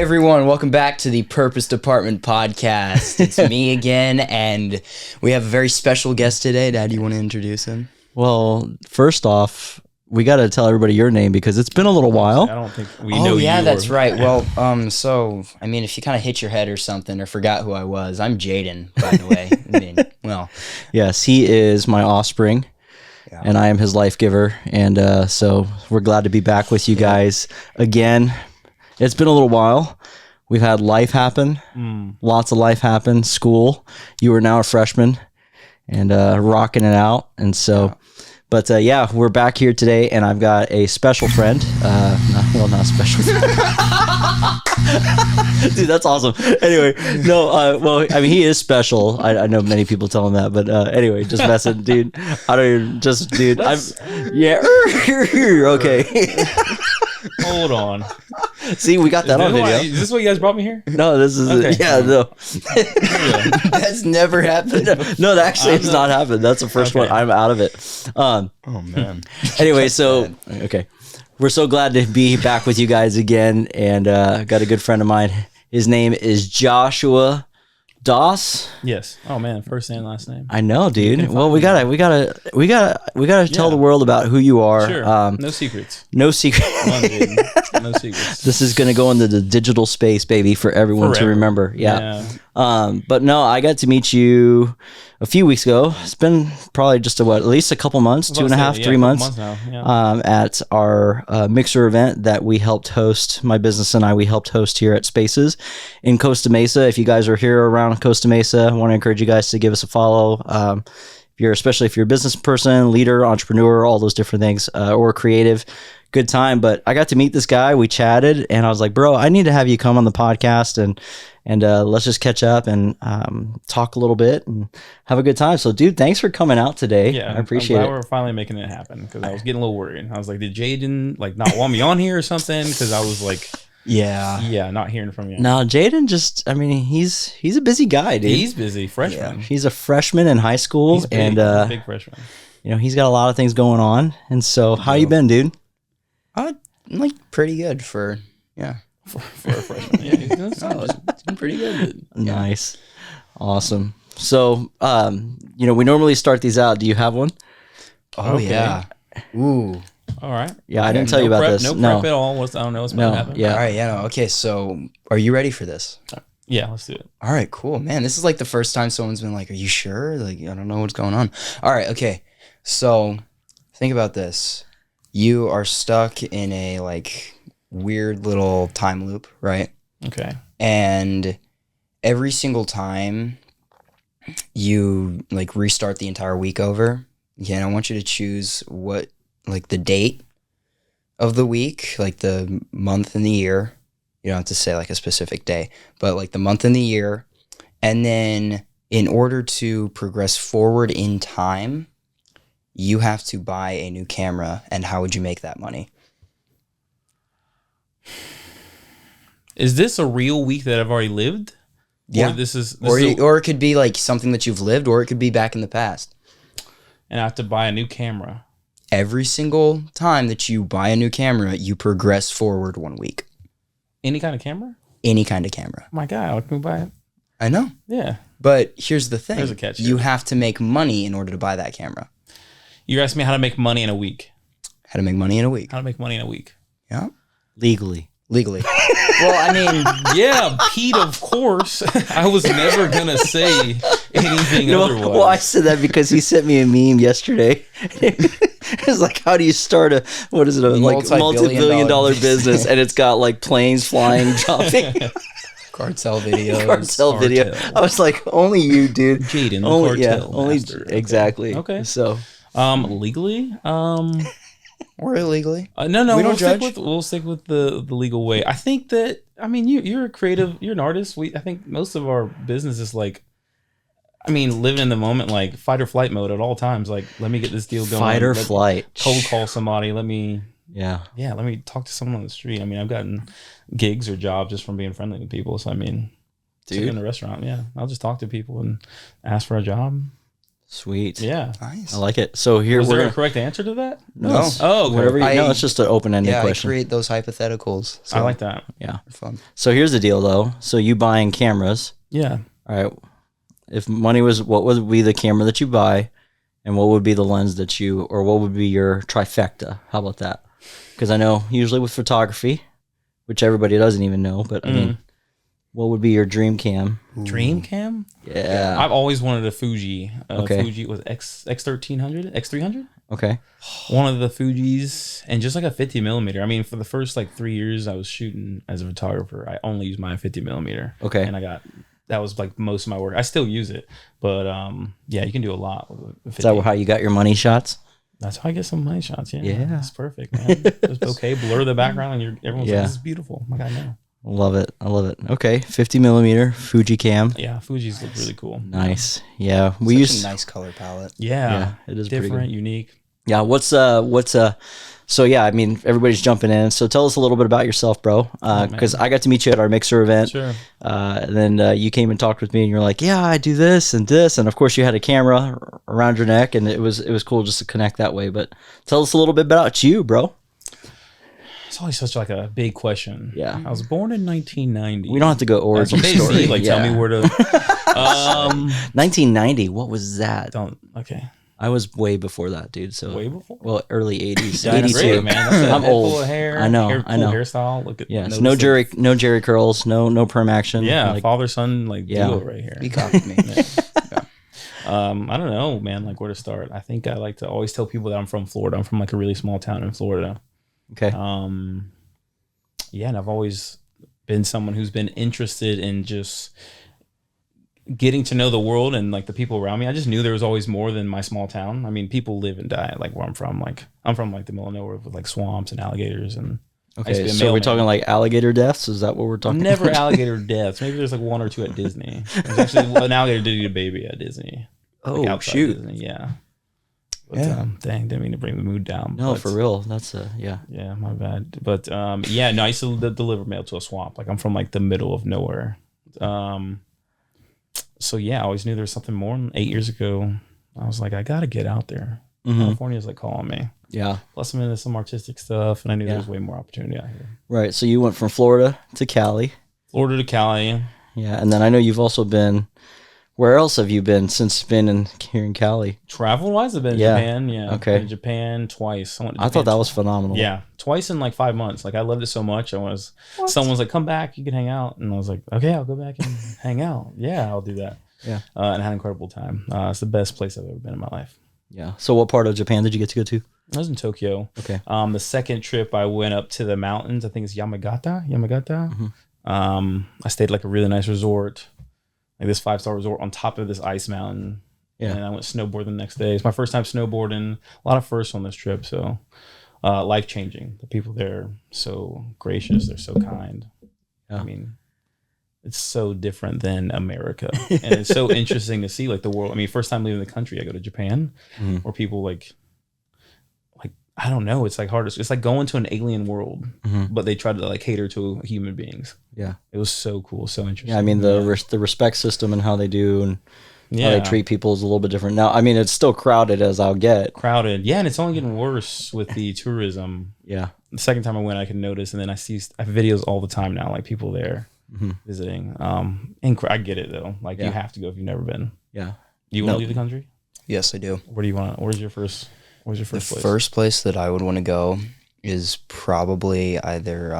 everyone, welcome back to the Purpose Department podcast. It's me again, and we have a very special guest today. Dad, you want to introduce him? Well, first off, we got to tell everybody your name because it's been a little while. I don't think we know you. Oh, yeah, that's right. Well, if you kind of hit your head or something or forgot who I was, I'm Jaiden, by the way. Yes, he is my offspring. Yeah. And I am his life giver. And so we're glad to be back with you guys again. It's been a little while. We've had life happen. Lots of life happen. School. You are now a freshman and rocking it out. And so, but we're back here today, and I've got a special friend. Not special. Dude, that's awesome. Anyway, he is special. I know many people tell him that, but anyway, just messing, dude. Okay. Hold on. See, we got that on video. Is this what you guys brought me here? No, this is okay. No. That's never happened. No, that actually has not happened. That's the first one. I'm out of it. Oh man. Anyway, okay. We're so glad to be back with you guys again, and got a good friend of mine. His name is Joshua Doss. Yes. Oh man, first and last name. I know, dude. Well, we gotta tell the world about who you are. Sure. No secrets. No secret. Come on, dude. No secrets. This is gonna go into the digital space, baby, for everyone to remember. Yeah. But no, I got to meet you a few weeks ago. It's been probably just at least a couple months, 2.5, 3 months. Now. Yeah. At our mixer event that we helped host. My business and we helped host here at Spaces in Costa Mesa. If you guys are here around Costa Mesa, I want to encourage you guys to give us a follow. Especially if you're a business person, leader, entrepreneur, all those different things, or creative. Good time. But I got to meet this guy. We chatted, and I was like, bro, I need to have you come on the podcast and let's just catch up and talk a little bit and have a good time. So, dude, thanks for coming out today. Yeah, I appreciate it. We're finally making it happen because I was getting a little worried. I was like, did Jaiden not want me on here or something? Because I was like, not hearing from you. No, Jaiden he's a busy guy, dude. He's busy, freshman. Yeah. He's a freshman in high school, he's big, and big freshman. He's got a lot of things going on. And so, how you been, dude? Pretty good for a freshman. Yeah, it's been pretty good. Nice. Awesome. So, we normally start these out. Do you have one? Oh, okay. Yeah. Ooh. All right. Yeah, I didn't tell you about this. No prep at all. I don't know what's going to happen. Yeah. All right. Yeah. No. Okay. So, are you ready for this? Yeah, let's do it. All right. Cool, man. This is the first time someone's been like, "Are you sure?" I don't know what's going on. All right. Okay. So, think about this. You are stuck in a weird little time loop, right? Okay. And every single time you restart the entire week over, I want you to choose what the date of the week, the month and the year. You don't have to say a specific day, but the month and the year. And then in order to progress forward in time, you have to buy a new camera. And how would you make that money? Is this a real week that I've already lived? Yeah. Or it could be something that you've lived, or it could be back in the past. And I have to buy a new camera. Every single time that you buy a new camera, you progress forward 1 week. Any kind of camera? Any kind of camera. Oh my God, can we buy it? I know. Yeah. But here's the thing. There's a catch here. You have to make money in order to buy that camera. You're asking me how to make money in a week. How to make money in a week. How to make money in a week. Yeah. Legally. Well, yeah, Pete, of course. I was never going to say anything otherwise. Well, I said that because he sent me a meme yesterday. It's how do you start a multi-billion dollar business, and it's got planes flying, jumping. Cartel video. I was like, only you, dude. Jaiden, the only, cartel only master. Exactly. Okay. So, legally, or illegally. No. We don't judge. We'll stick with the legal way. I think that you're a creative. You're an artist. I think most of our business is living in the moment, fight or flight mode at all times. Let me get this deal going. Fight or flight. Cold call somebody. Let me let me talk to someone on the street. I've gotten gigs or jobs just from being friendly with people. So dude, in a restaurant, I'll just talk to people and ask for a job. Sweet. Yeah. Nice. I like it. So here Was we're there a gonna, correct answer to that? No. Oh, okay. whatever. I- No, it's just an open-ended Yeah, I question. create those hypotheticals. So I like that. Yeah. they're fun. So here's the deal, though. So you buying cameras? Yeah. All right. If money was, what would be the camera that you buy, and what would be the lens that you, or what would be your trifecta? How about that? Because I know usually with photography, which everybody doesn't even know, but I mean, what would be your dream cam? Dream cam? Yeah. I've always wanted a Fuji. Okay. Fuji was X1300, X300. Okay. One of the Fujis, and just like a 50 millimeter. I mean, for the first like 3 years I was shooting as a photographer, I only used my 50 millimeter. Okay. And that was like most of my work. I still use it, but yeah, you can do a lot with a 50. Is that how you got your money shots? That's how I get some money shots. Yeah. Yeah. That's perfect, man. Just okay, blur the background, and everyone's Yeah. like, this is beautiful. I'm like, I know. Love it. I love it. Okay. 50 millimeter Fuji cam. Yeah, Fuji's look really cool. Nice. Yeah. We Such used, a nice color palette. Yeah. it is pretty different, good. unique. Yeah. So yeah, I mean, everybody's jumping in. So tell us a little bit about yourself, bro. Because I got to meet you at our Mixer event. Sure. And then you came and talked with me, and you're like, "Yeah, I do this and this," and of course, you had a camera around your neck, and it was cool just to connect that way. But tell us a little bit about you, bro. It's always such like a big question. Yeah. I was born in 1990. We don't have to go origin That's okay, story. see, like Yeah. tell me where to 1990. What was that? don't okay. I was way before that, dude. So Way before? well, early 80s. Yeah, that's 82. great, man. That's a I'm head old. full of hair. I know. Cool I know. hairstyle. Look at Yes. notice No Jerry curls. No perm action. Yeah, Like, father son like Yeah. duo right here. He copied me. I don't know, man. Like where to start. I think I like to always tell people that I'm from Florida. I'm from like a really small town in Florida. okay. Yeah, and I've always been someone who's been interested in just getting to know the world and like the people around me. I just knew there was always more than my small town. I mean, people live and die like where I'm from. Like I'm from like the middle of nowhere with like swamps and alligators and I used to Okay. be a So we're mailman. talking like alligator deaths. Is that what we're talking? Never about? alligator deaths. Maybe there's like one or two at Disney. There's actually an alligator did eat a baby at Disney. Oh Like outside shoot. Disney, yeah. But, Yeah. dang, didn't mean to bring the mood down. No, but, for real. That's yeah. Yeah, my bad. But yeah, no, I used to deliver mail to a swamp. Like I'm from like the middle of nowhere. So yeah, I always knew there was something more. And 8 years ago, I was like, I gotta get out there. Mhm. California's like calling me. Yeah. Plus, I'm into some artistic stuff, and I knew there Yeah. was way more opportunity out here. Right. So you went from Florida to Cali. Florida to Cali. Yeah, and then I know you've also been. Where else have you been since been here in Cali? Travel wise, I've been to Yeah. Japan. Yeah. Okay. Been to Japan twice. I went to I thought Japan that was phenomenal. Yeah, twice in like 5 months. Like I loved it so much. Someone's like, "Come back, you can hang out," and I was like, "Okay, I'll go back and hang out. Yeah, I'll do that." Yeah. And I had an incredible time. It's the best place I've ever been in my life. Yeah. So what part of Japan did you get to go to? I was in Tokyo. Okay. The second trip, I went up to the mountains. I think it's Yamagata. Mm-hmm. I stayed at like a really nice resort, like this 5-star resort on top of this ice mountain. Yeah. And I went snowboarding the next day. It's my first time snowboarding. A lot of firsts on this trip, so life changing. The people there are so gracious. They're so kind. Yeah. I mean, it's so different than America, and it's so interesting to see like the world. I mean, first time leaving the country, I go to Japan, Mhm. where people like I don't know. It's like hard. It's like going to an alien world, Mhm. but they try to like cater to human beings. Yeah. It was so cool, so interesting. Yeah. I mean the respect system and how they do and how they treat people is a little bit different. Now, I mean, it's still crowded as I'll get. crowded. Yeah, and it's only getting worse with the tourism. Yeah. The second time I went, I could notice, and then I have videos all the time now, like people there Mhm. visiting. I get it though. Like Yeah. you have to go if you've never been. Yeah. You want No. to leave the country? Yes, I do. Where do you want? Where's your first The place? first place that I would want to go is probably either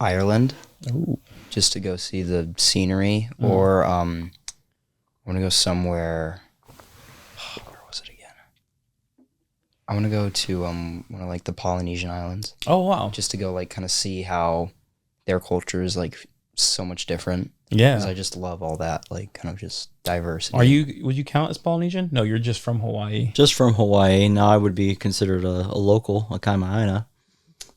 Ireland, Ooh. just to go see the scenery, or I want to go somewhere. Where was it again? I want to go to one of like the Polynesian islands, Oh wow. just to go like kind of see how their culture is like so much different. Yeah. Because I just love all that, like kind of just diversity. Would you count as Polynesian? No, you're just from Hawaii. Just from Hawaii. Now I would be considered a local, a Kaimaina.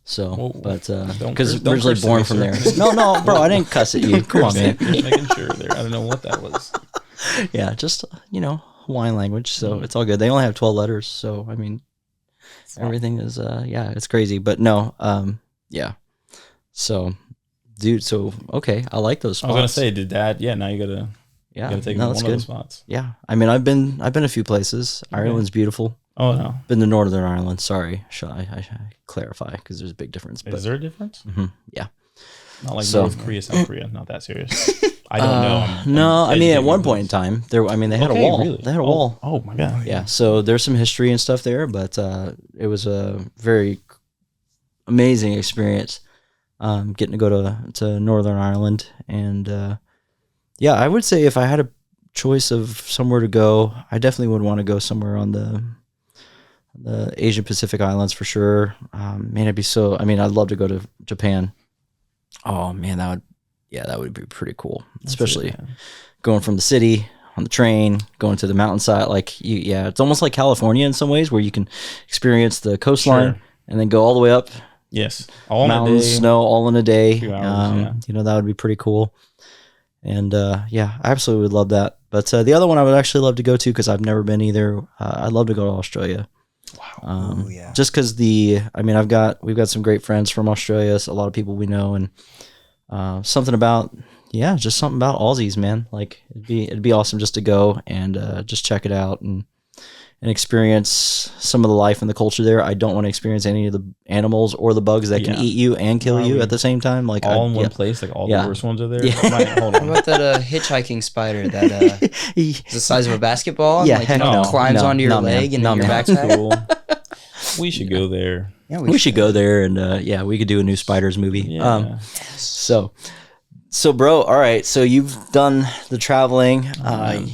So, Whoa. but Don't because curse- don't originally curse at born me, from sir. there. No, bro, I didn't cuss at you. Come on, man. Just making sure there. I don't know what that was. Yeah, just Hawaiian language. So it's all good. They only have 12 letters. So I mean, everything is it's crazy. But no, yeah. So, dude. So okay, I like those I spots. was gonna say, did that? Yeah. Now you gotta. Yeah, gotta take no, one that's of the good. spots. Yeah, I mean, I've been a few places. Okay. Ireland's beautiful. Oh no, Been to Northern Ireland. Sorry, should I clarify because there's a big difference. But is there a difference? yeah, Not like So- North Korea, South Korea. Not that serious. I don't know. no, I mean, at educated one me, point in please. time, there. I mean, they had a Okay, wall. really? They had a Oh, wall. Oh my god. Yeah, so there's some history and stuff there, but it was a very amazing experience getting to go to Northern Ireland. And yeah, I would say if I had a choice of somewhere to go, I definitely would want to go somewhere on the Asian Pacific Islands for sure. Man, I'd love to go to Japan. Oh man, that would be pretty cool, especially That's it, man. going from the city on the train, going to the mountainside. It's almost like California in some ways, where you can experience the coastline Sure. and then go all the way up, Yes. All mountains, in a day. snow, all in a day. 2 hours, That would be pretty cool. And yeah, I absolutely would love that. But the other one I would actually love to go to, because I've never been either. I'd love to go to Australia. Wow. Ooh, yeah. Just because we've got some great friends from Australia, so a lot of people we know, and something about Aussies, man. Like it'd be awesome just to go and just check it out and experience some of the life and the culture there. I don't want to experience any of the animals or the bugs that can Yeah. eat you and kill you at the same time. Like All in one place, like all Yeah. the worst ones are there. Yeah. Hold How on. about that hitchhiking spider that is the size of a basketball? And, Yeah, like, heck no. climbs No, onto your no, man. leg and No, in your man. backpack. Cool. We should go there. Yeah, we should go there and we could do a new Spiders movie. Yeah. So bro, all right. So you've done the traveling.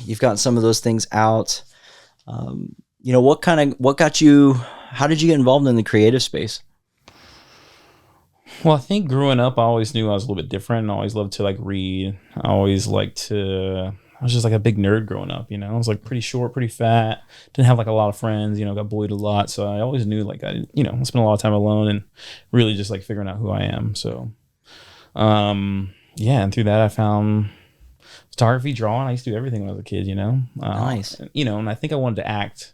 You've gotten some of those things out. What got you? How did you get involved in the creative space? Well, I think growing up, I always knew I was a little bit different. I always loved to like read. I was just like a big nerd growing up, I was like pretty short, pretty fat, didn't have like a lot of friends, got bullied a lot. So I always knew like I spent a lot of time alone and really just like figuring out who I am. So, yeah. And through that, I found photography, drawing. I used to do everything when I was a kid, Nice. And I think I wanted to act.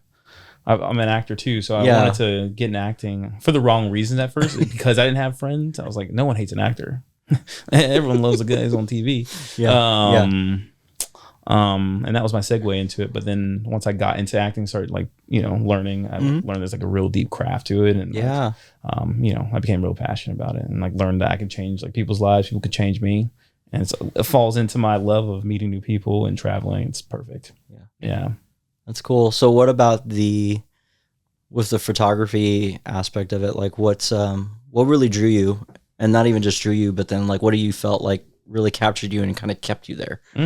I'm an actor too, so I Yeah. wanted to get into acting for the wrong reasons at first because I didn't have friends. I was like, no one hates an actor. Everyone loves the guys on TV. Yeah. And that was my segue into it. But then once I got into acting, started like learning. I learned there's like a real deep craft to it, and Yeah. I became real passionate about it, and like learned that I could change like people's lives. People could change me, and it falls into my love of meeting new people and traveling. It's perfect. Yeah. That's cool. So what about with the photography aspect of it? Like what really drew you, and not even just drew you, but then like what do you felt like really captured you and kind of kept you there? You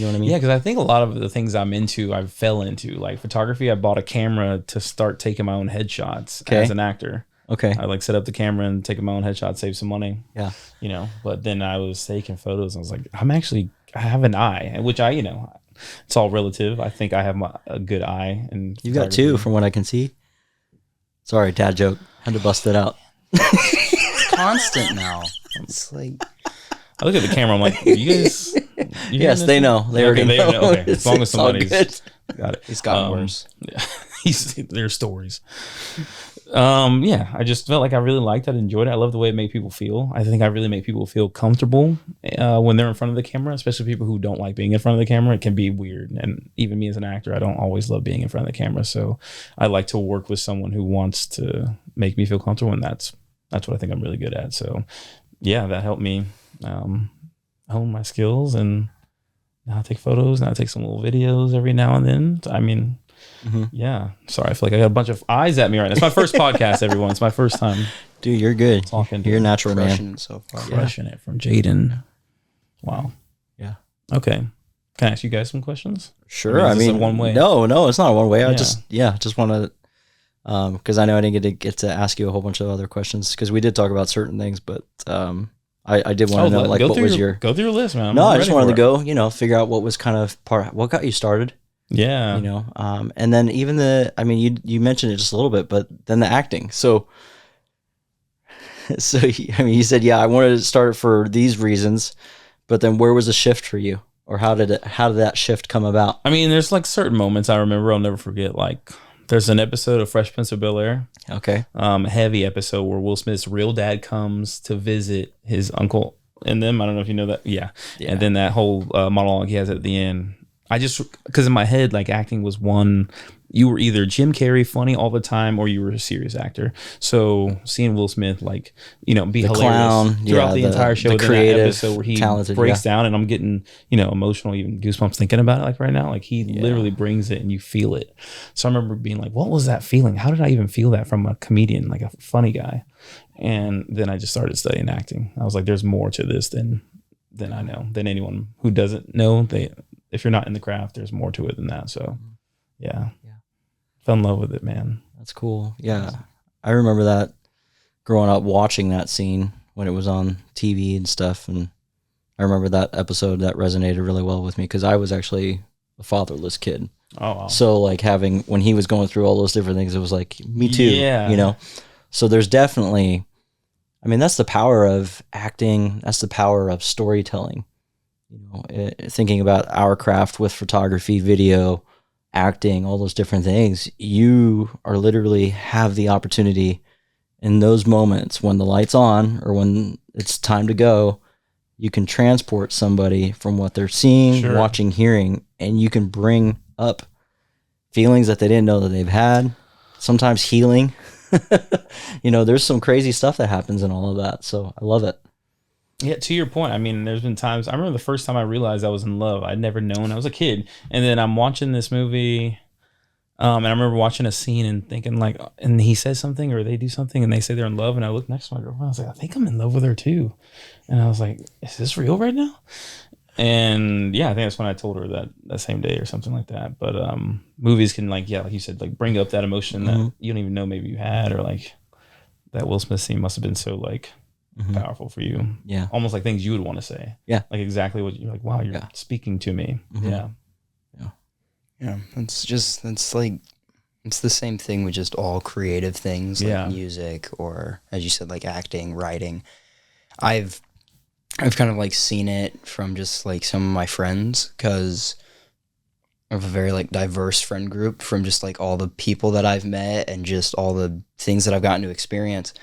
know what I mean? Yeah, because I think a lot of the things I'm into, I fell into. Like photography, I bought a camera to start taking my own headshots as an actor. Okay. I like set up the camera and taking my own headshots, save some money. Yeah. But then I was taking photos and I was like, I have an eye, which it's all relative. I think I have a good eye. And You've got two from what I can see. Sorry, dad joke. Had to bust it out. It's constant now. It's like I look at the camera. I'm like, you guys. You Yes, they know. They already know. Okay, as long as It's all somebody's good. got it. it's gotten worse. Yeah, their stories. Yeah, I just felt like I really liked it. I enjoyed it. I love the way it made people feel. I think I really make people feel comfortable when they're in front of the camera, especially people who don't like being in front of the camera. It can be weird. And even me as an actor, I don't always love being in front of the camera. So I like to work with someone who wants to make me feel comfortable. And that's what I think I'm really good at. So yeah, that helped me hone my skills. And now I take photos. Now I take some little videos every now and then. I mean, yeah. Sorry, I feel like I got a bunch of eyes at me right now. It's my first podcast, everyone. It's my first time Dude, you're good. talking. You're a natural, man. Crushing it so far. Crushing it from Jaiden. Wow. Yeah. Okay. Can I ask you guys some questions? Sure. I I mean, is this mean, a one way? No, it's not a one way. I Yeah. just want to, because I know I didn't get to ask you a whole bunch of other questions because we did talk about certain things, but I did want to know like what was your go through your list, man. No, I'm I just ready wanted to for it. go, figure out what was kind of what got you started, Yeah. and then even you mentioned it just a little bit, but then the acting. So you said, yeah, I wanted to start it for these reasons, but then where was the shift for you, or how did that shift come about? I mean, there's like certain moments I remember I'll never forget. Like there's an episode of Fresh Prince of Okay. Bel-Air, heavy episode where Will Smith's real dad comes to visit his uncle in them. I don't know if you know that. Yeah. Yeah. And then that whole monologue he has at the end. I just, because in my head, like acting was one, you were either Jim Carrey funny all the time or you were a serious actor. So seeing Will Smith, like, be The hilarious clown, throughout the entire show, the then that creative, episode where he talented, breaks down and I'm getting, emotional, even goosebumps thinking about it like right now. Like he Yeah. literally brings it and you feel it. So I remember being like, what was that feeling? How did I even feel that from a comedian, like a funny guy? And then I just started studying acting. I was like, there's more to this than I know, than anyone who doesn't know. If you're not in the craft, there's more to it than that. So yeah. Fell in love with it, man. That's cool. Yeah. I remember that growing up watching that scene when it was on TV and stuff. And I remember that episode that resonated really well with me because I was actually a fatherless kid. Oh, wow. So like when he was going through all those different things, it was like, me too, Yeah. So there's definitely, that's the power of acting. That's the power of storytelling. Thinking about our craft with photography, video, acting, all those different things, you are literally have the opportunity in those moments when the light's on or when it's time to go, you can transport somebody from what they're seeing, Sure. watching, hearing, and you can bring up feelings that they didn't know that they've had, sometimes healing. There's some crazy stuff that happens in all of that. So I love it. Yeah, to your point, there's been times, I remember the first time I realized I was in love. I'd never known. I was a kid. And then I'm watching this movie, and I remember watching a scene and thinking like, and he says something or they do something and they say they're in love. And I look next to my girlfriend, I was like, I think I'm in love with her too. And I was like, is this real right now? And yeah, I think that's when I told her that same day or something like that. But movies can like you said, like bring up that emotion that you don't even know maybe you had, or like that Will Smith scene must have been so like powerful for you. Yeah. Almost like things you would want to say. Yeah. Like exactly what you're like, wow, you're speaking to me. Yeah. Yeah. It's like, it's the same thing with just all creative things like music or, as you said, like acting, writing. I've kind of like seen it from just like some of my friends because I have a very like diverse friend group from just like all the people that I've met and just all the things that I've gotten to experience.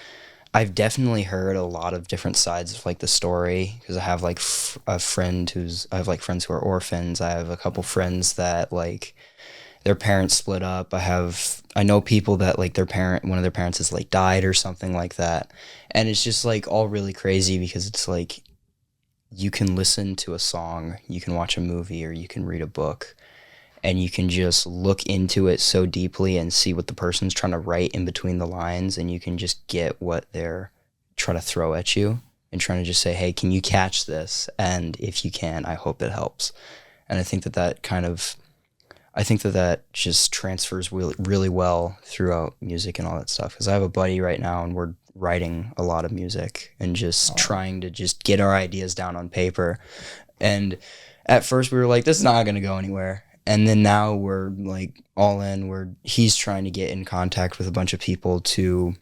I've definitely heard a lot of different sides of like the story because I have like I have friends who are orphans. I have a couple friends that like their parents split up. I know people that like one of their parents has like died or something like that. And it's just like all really crazy because it's like you can listen to a song, you can watch a movie, or you can read a book. And you can just look into it so deeply and see what the person's trying to write in between the lines, and you can just get what they're trying to throw at you and trying to just say, hey, can you catch this? And if you can, I hope it helps. And I think that just transfers really, really well throughout music and all that stuff. Because I have a buddy right now, and we're writing a lot of music and just trying to just get our ideas down on paper. And at first we were like, this is not going to go anywhere. And then now we're like all in. He's trying to get in contact with a bunch of people to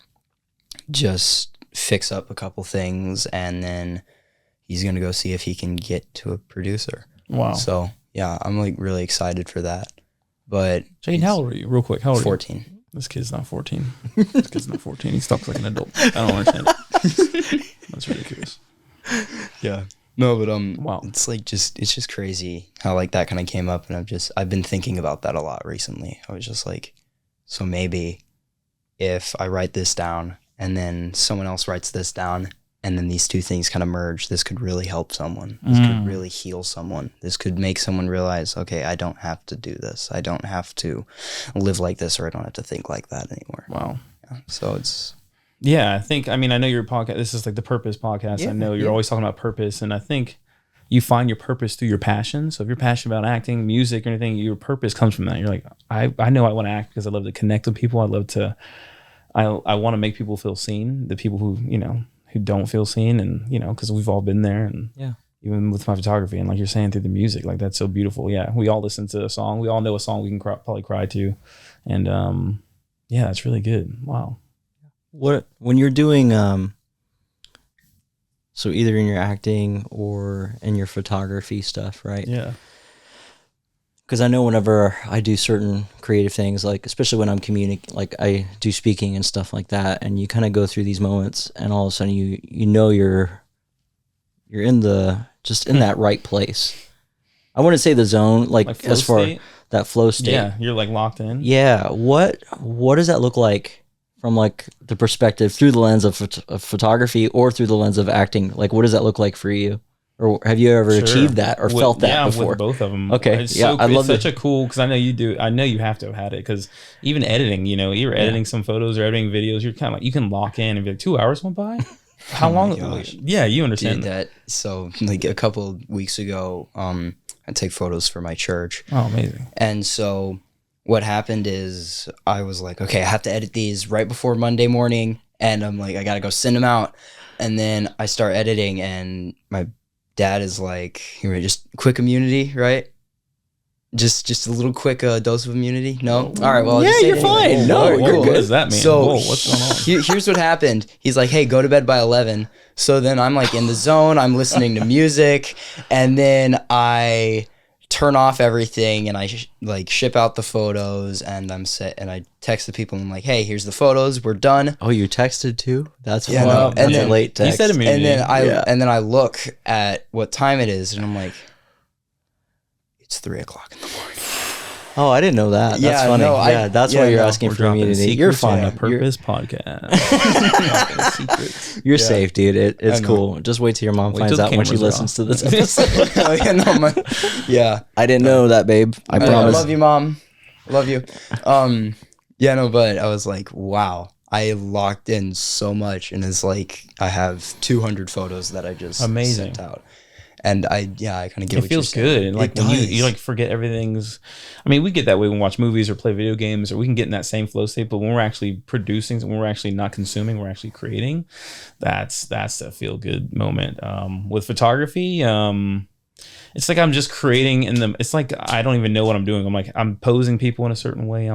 just fix up a couple things, and then he's gonna go see if he can get to a producer. Wow. So yeah, I'm like really excited for that. But Jaiden, how old are you? Real quick, how old are you? 14. This kid's not 14. This kid's not 14. He talks like an adult. I don't understand it. That's ridiculous. Yeah. No, but wow. It's like it's just crazy how like that kind of came up, and I've been thinking about that a lot recently. I was just like, so maybe if I write this down and then someone else writes this down and then these two things kind of merge, this could really help someone. This could really heal someone. This could make someone realize, okay, I don't have to do this. I don't have to live like this, or I don't have to think like that anymore. Wow. Yeah, so it's... Yeah, I think, I know your podcast, this is like the Purpose podcast. Yeah, I know you're always talking about purpose, and I think you find your purpose through your passion. So if you're passionate about acting, music, or anything, your purpose comes from that. You're like, I know I want to act because I love to connect with people. I want to make people feel seen, the people who don't feel seen, and, because we've all been there. And even with my photography, and like you're saying, through the music, like that's so beautiful. Yeah, we all listen to a song. We all know a song we can probably cry to. And yeah, that's really good. Wow. When you're doing so either in your acting or in your photography stuff, right? Yeah. Because I know whenever I do certain creative things, like especially when I'm like I do speaking and stuff like that, and you kind of go through these moments, and all of a sudden you know you're you're in that right place. I wouldn't say the zone, like flow as far state? that flow state. Yeah, you're like locked in. Yeah. What does that look like from like the perspective through the lens of photography or through the lens of acting? Like, what does that look like for you? Or have you ever Sure. achieved that or felt that before? With both of them. Okay. It's Yeah, I love it's such a cool, because I know you do. I know you have to have had it, because even editing, you're editing some photos or editing videos, you're kind of like, you can lock in and be like, 2 hours went by. How Oh my long? gosh. Yeah, you understand Did that. So like a couple of weeks ago, I take photos for my church. Oh, amazing. And so what happened is I was like, okay, I have to edit these right before Monday morning. And I'm like, I got to go send them out. And then I start editing, and my dad is like, "You ready? Just quick immunity, right? Just a little quick dose of immunity." No? All right, well, I'll just say you're it anyway. fine. No, All right, you're cool. What does that mean? So Whoa, what's going on? here's what happened. He's like, "Hey, go to bed by 11." So then I'm like in the zone. I'm listening to music, and then I turn off everything, and I ship out the photos, and I'm set. And I text the people, and I'm like, "Hey, here's the photos. We're done." Oh, you texted too? That's Yeah, wow. no, That's and a then- late He text. said immunity. And then I look at what time it is, and I'm like, it's 3:00 in the morning. Oh, I didn't know that. That's Yeah, funny. no, That's why you're no, asking We're for dropping immunity. You're secrets on fine. a purpose podcast. Dropping secrets. You're Yeah. safe, dude. It's I know. cool. Just wait till your mom Wait finds till the out when she cameras are listens off. to this episode. Oh, yeah, no, yeah. I didn't know that, babe. I I promise. love you, Mom. Love you. Yeah, no, but I was like, wow. I locked in so much, and it's like I have 200 photos that I just Amazing. sent out. And I kind of get It what feels you're saying. good. Like It when does. you like forget everything's. I mean, we get that way when we watch movies or play video games, or we can get in that same flow state. But when we're actually producing, when we're actually not consuming, we're actually creating. That's a feel good moment. With photography, it's like I'm just creating in them. It's like I don't even know what I'm doing. I'm like I'm posing people in a certain way.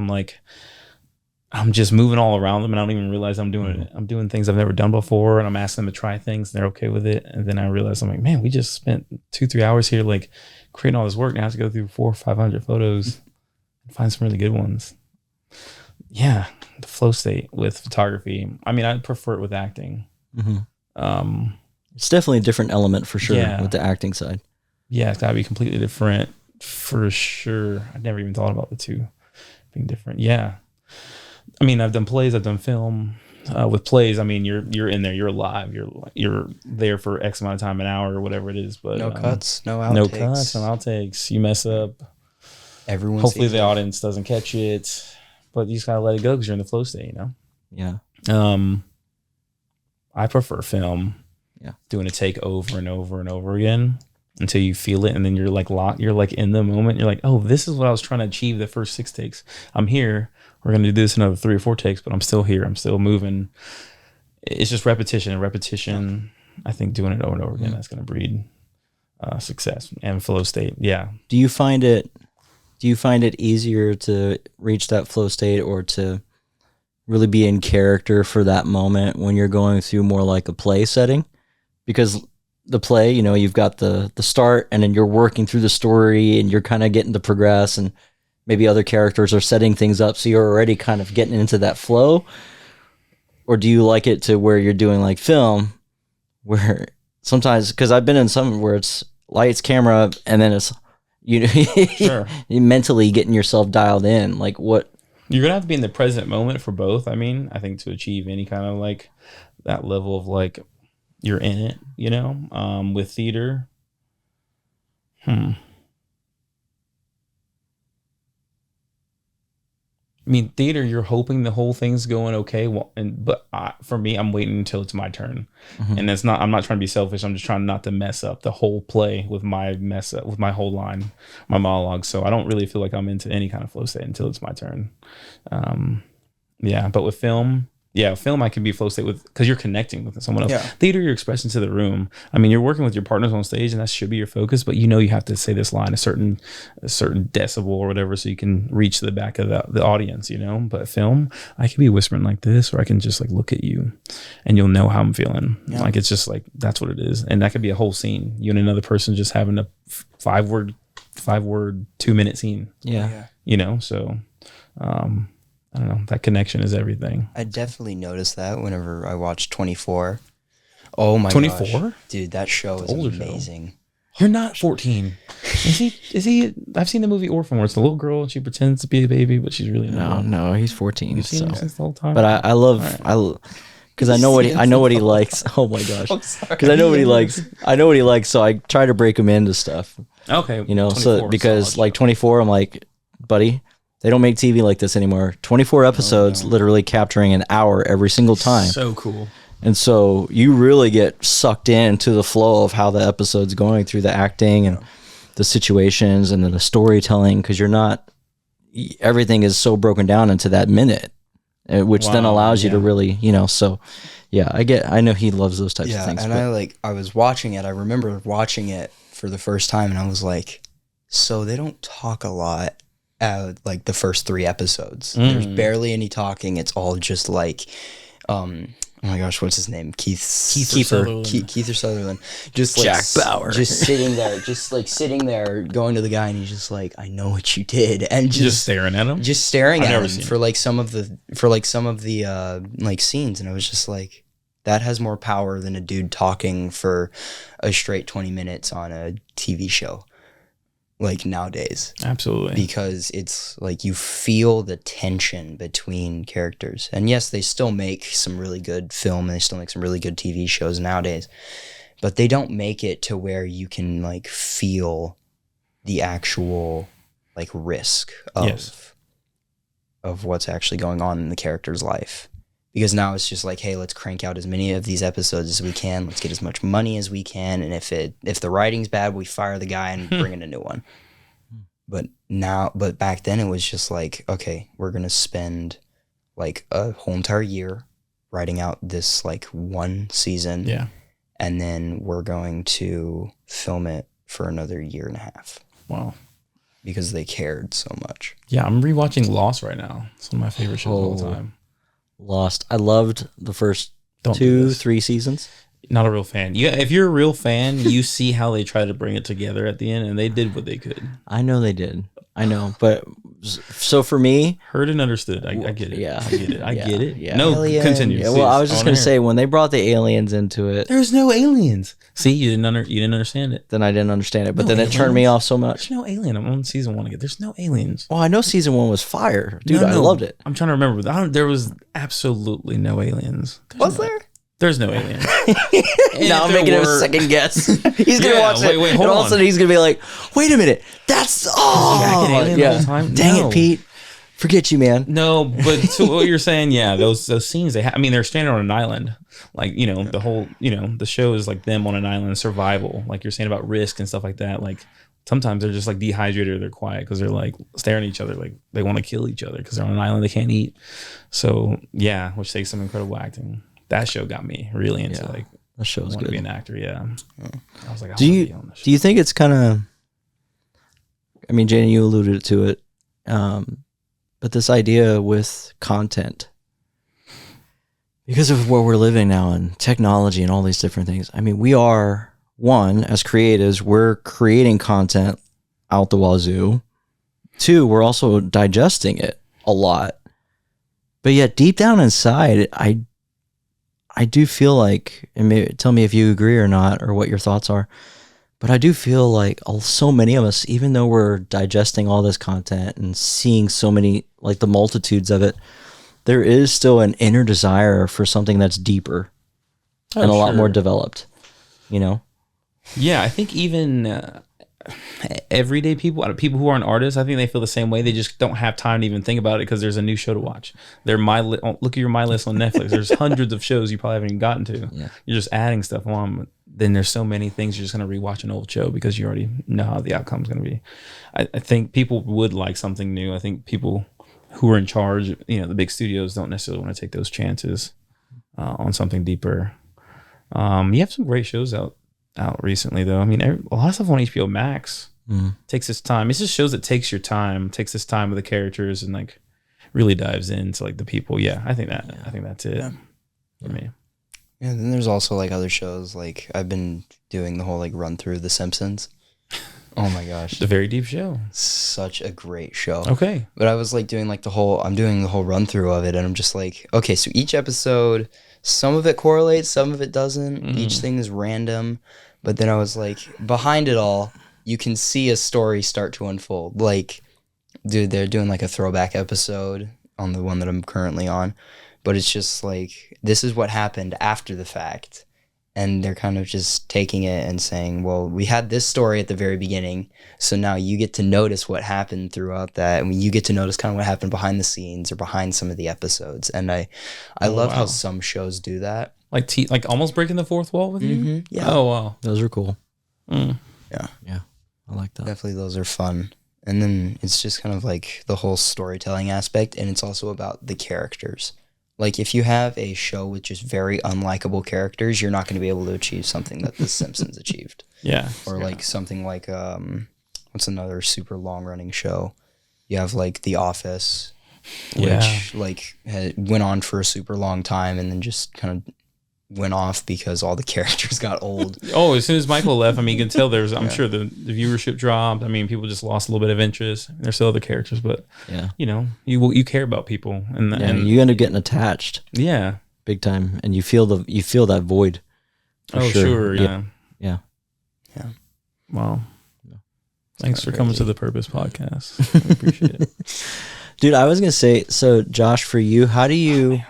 I'm just moving all around them, and I don't even realize I'm doing it. I'm doing things I've never done before, and I'm asking them to try things, and they're okay with it. And then I realize I'm like, man, we just spent 2-3 hours here, like creating all this work. Now I have to go through 400 or 500 photos and find some really good ones. Yeah, the flow state with photography. I mean, I prefer it with acting. Mhm. It's definitely a different element for sure Yeah. with the acting side. Yeah, it's gotta be completely different for sure. I never even thought about the two being different. Yeah. I mean, I've done plays, I've done film. With plays, I mean, you're in there, you're live, you're there for X amount of time, an hour or whatever it is. But no cuts, no outtakes. no cuts, no outtakes. You mess up, Everyone hopefully sees the it. audience doesn't catch it, but you just gotta let it go because you're in the flow state, Yeah. I prefer film. Yeah. Doing a take over and over and over again until you feel it, and then you're like locked. You're like in the moment. You're like, oh, this is what I was trying to achieve the first 6 takes. I'm here. We're gonna do this another 3 or 4 takes, but I'm still here. I'm still moving. It's just repetition and repetition. I think doing it over and over again, that's gonna breed success and flow state. Yeah. Do you find it easier to reach that flow state or to really be in character for that moment when you're going through more like a play setting? Because the play, you've got the start, and then you're working through the story, and you're kind of getting to progress, and maybe other characters are setting things up, so you're already kind of getting into that flow. Or do you like it to where you're doing like film, where sometimes, because I've been in some where it's lights, camera, and then it's Sure. you mentally getting yourself dialed in. Like what? You're gonna have to be in the present moment for both. I mean, I think to achieve any kind of like that level of like you're in it, with theater. I mean, theater, you're hoping the whole thing's going okay, but for me, I'm waiting until it's my turn, and it's not. I'm not trying to be selfish. I'm just trying not to mess up the whole play with my mess up with my whole line, my monologue. So I don't really feel like I'm into any kind of flow state until it's my turn. Yeah, but with film, I can be flow state with because you're connecting with someone else. Yeah. Theater, you're expressing to the room. I mean, you're working with your partners on stage, and that should be your focus. But you have to say this line a certain decibel or whatever, so you can reach the back of the audience. But film, I can be whispering like this, or I can just like look at you, and you'll know how I'm feeling. Yeah. Like it's just like that's what it is, and that could be a whole scene. You and another person just having a 5-word 2-minute scene. Yeah. So. I don't know. That connection is everything. I definitely noticed that whenever I watch 24. Oh my 24? gosh. Dude, that show is Older show. amazing. You're not 14. Is he? I've seen the movie Orphan where it's the little girl and she pretends to be a baby, but she's really not. No, he's 14. You've seen him since the whole time. But I love because I know what he likes. Oh my gosh. Because I know what he likes. I know what he likes, so I try to break him into stuff. Okay. You know, so 24 because solid like show. 24, I'm like, buddy, they don't make TV like this anymore. 24 episodes, literally capturing an hour every single time. So cool. And so you really get sucked into the flow of how the episode's going through the acting and the situations and then the storytelling, because everything is so broken down into that minute, which then Wow, allows you to yeah. really, so yeah, I know he loves those types of things. And I was watching it. I remember watching it for the first time, and I was like, so they don't talk a lot like the first 3 episodes. There's barely any talking. It's all just like, oh my gosh, what's his name? Keith Sutherland. Just like Jack Bauer. just sitting there, going to the guy, and he's just like, I know what you did, and Just staring at him. just staring I've at never him seen for like some of the like scenes, and I was just like, that has more power than a dude talking for a straight 20 minutes on a TV show, like nowadays. Absolutely. Because it's like you feel the tension between characters. And yes, they still make some really good film and they still make some really good TV shows nowadays, but they don't make it to where you can like feel the actual like risk of what's actually going on in the character's life. Because now it's just like, hey, let's crank out as many of these episodes as we can. Let's get as much money as we can. And if the writing's bad, we fire the guy and bring in a new one. But back then it was just like, okay, we're going to spend like a whole entire year writing out this like one season. Yeah. And then we're going to film it for another year and a half. Wow. Because they cared so much. Yeah, I'm rewatching Lost right now. It's one of my favorite shows of all time. Lost. I loved the first Don't do this. 3 seasons. Not a real fan. If you're a real fan, you see how they try to bring it together at the end, and they did what they could. I know they did. I know, but so for me, Heard and understood. I get it. Yeah. I get it. I get it. Yeah. No, Aliens. continue. yeah, well, I was just wanna gonna hear say it. when they brought the aliens into it, There's no aliens. See, you didn't understand it. then I didn't understand it. But No then it turned me aliens. off so much. There's no alien. I'm on season 1 again. There's no aliens. Well, I know season 1 was fire, dude. No, I loved it. I'm trying to remember. There was absolutely no aliens. Was there? There's no aliens. Now I'm making a second guess. He's gonna Yeah, watch it, wait, and hold all of a on. sudden he's gonna be like, "Wait a minute, that's Jack and alien the whole time? Dang No. it, Pete. Forget you, man." No, but to what you're saying, yeah, those scenes they're stranded on an island. Like, the whole, the show is like them on an island, survival. Like you're saying about risk and stuff like that. Like sometimes they're just like dehydrated or they're quiet because they're like staring at each other. Like they want to kill each other because they're on an island they can't eat. So yeah, which takes some incredible acting. That show got me really into like, That show I was want to be good. an actor. Yeah. I was like, I Do wanna you be on this show. do you think it's kind of? I mean, Jane, you alluded to it, but this idea with content, because of where we're living now and technology and all these different things. I mean, we are as creatives, we're creating content out the wazoo. 2, we're also digesting it a lot. But yet, deep down inside, I do feel like, and maybe tell me if you agree or not, or what your thoughts are. But I do feel like so many of us, even though we're digesting all this content and seeing so many, like the multitudes of it, there is still an inner desire for something that's deeper and a lot more developed, Yeah, I think even everyday people who aren't artists, I think they feel the same way. They just don't have time to even think about it because there's a new show to watch. Look at your My List on Netflix. There's hundreds of shows you probably haven't even gotten to. Yeah. You're just adding stuff on. Then there's so many things you're just going to rewatch an old show because you already know how the outcome's going to be. I think people would like something new. I think people who are in charge, the big studios don't necessarily want to take those chances on something deeper. You have some great shows out recently, though. I mean, a lot of stuff on HBO Max takes its time. It's just shows that takes your time, takes its time with the characters, and like really dives into like the people. Yeah, I think that's it for me. Yeah, then there's also like other shows. Like I've been doing the whole like run through The Simpsons. Oh my gosh, It's a very deep show. such a great show. Okay. But I was like doing like I'm doing the whole run through of it, and I'm just like, okay, so each episode some of it correlates, some of it doesn't. Mm. Each thing is random. But then I was like, behind it all, you can see a story start to unfold. Like, dude, they're doing like a throwback episode on the one that I'm currently on. But it's just like, this is what happened after the fact. And they're kind of just taking it and saying, well, we had this story at the very beginning. So now you get to notice what happened throughout that. And you get to notice kind of what happened behind the scenes or behind some of the episodes. And I love how some shows do that. Like almost breaking the fourth wall with you? Mm-hmm. Yeah. Oh, wow. Those are cool. Mm. Yeah. I like that. Definitely those are fun. And then it's just kind of like the whole storytelling aspect. And it's also about the characters. Like, if you have a show with just very unlikable characters, you're not going to be able to achieve something that The Simpsons achieved. Yeah. Or, like, something like, what's another super long-running show? You have, like, The Office, which, like, went on for a super long time and then just kind of went off because all the characters got old. Oh, as soon as Michael left, I mean, you can tell I'm sure the viewership dropped. I mean, people just lost a little bit of interest. There's still other characters, but you know, you care about people, and you end up getting attached, big time, and you feel that void. Sure. Yeah. Wow. Yeah. Thanks for coming to the Purpose Podcast. I appreciate it, dude. I was gonna say, so Josh, for you, how do you?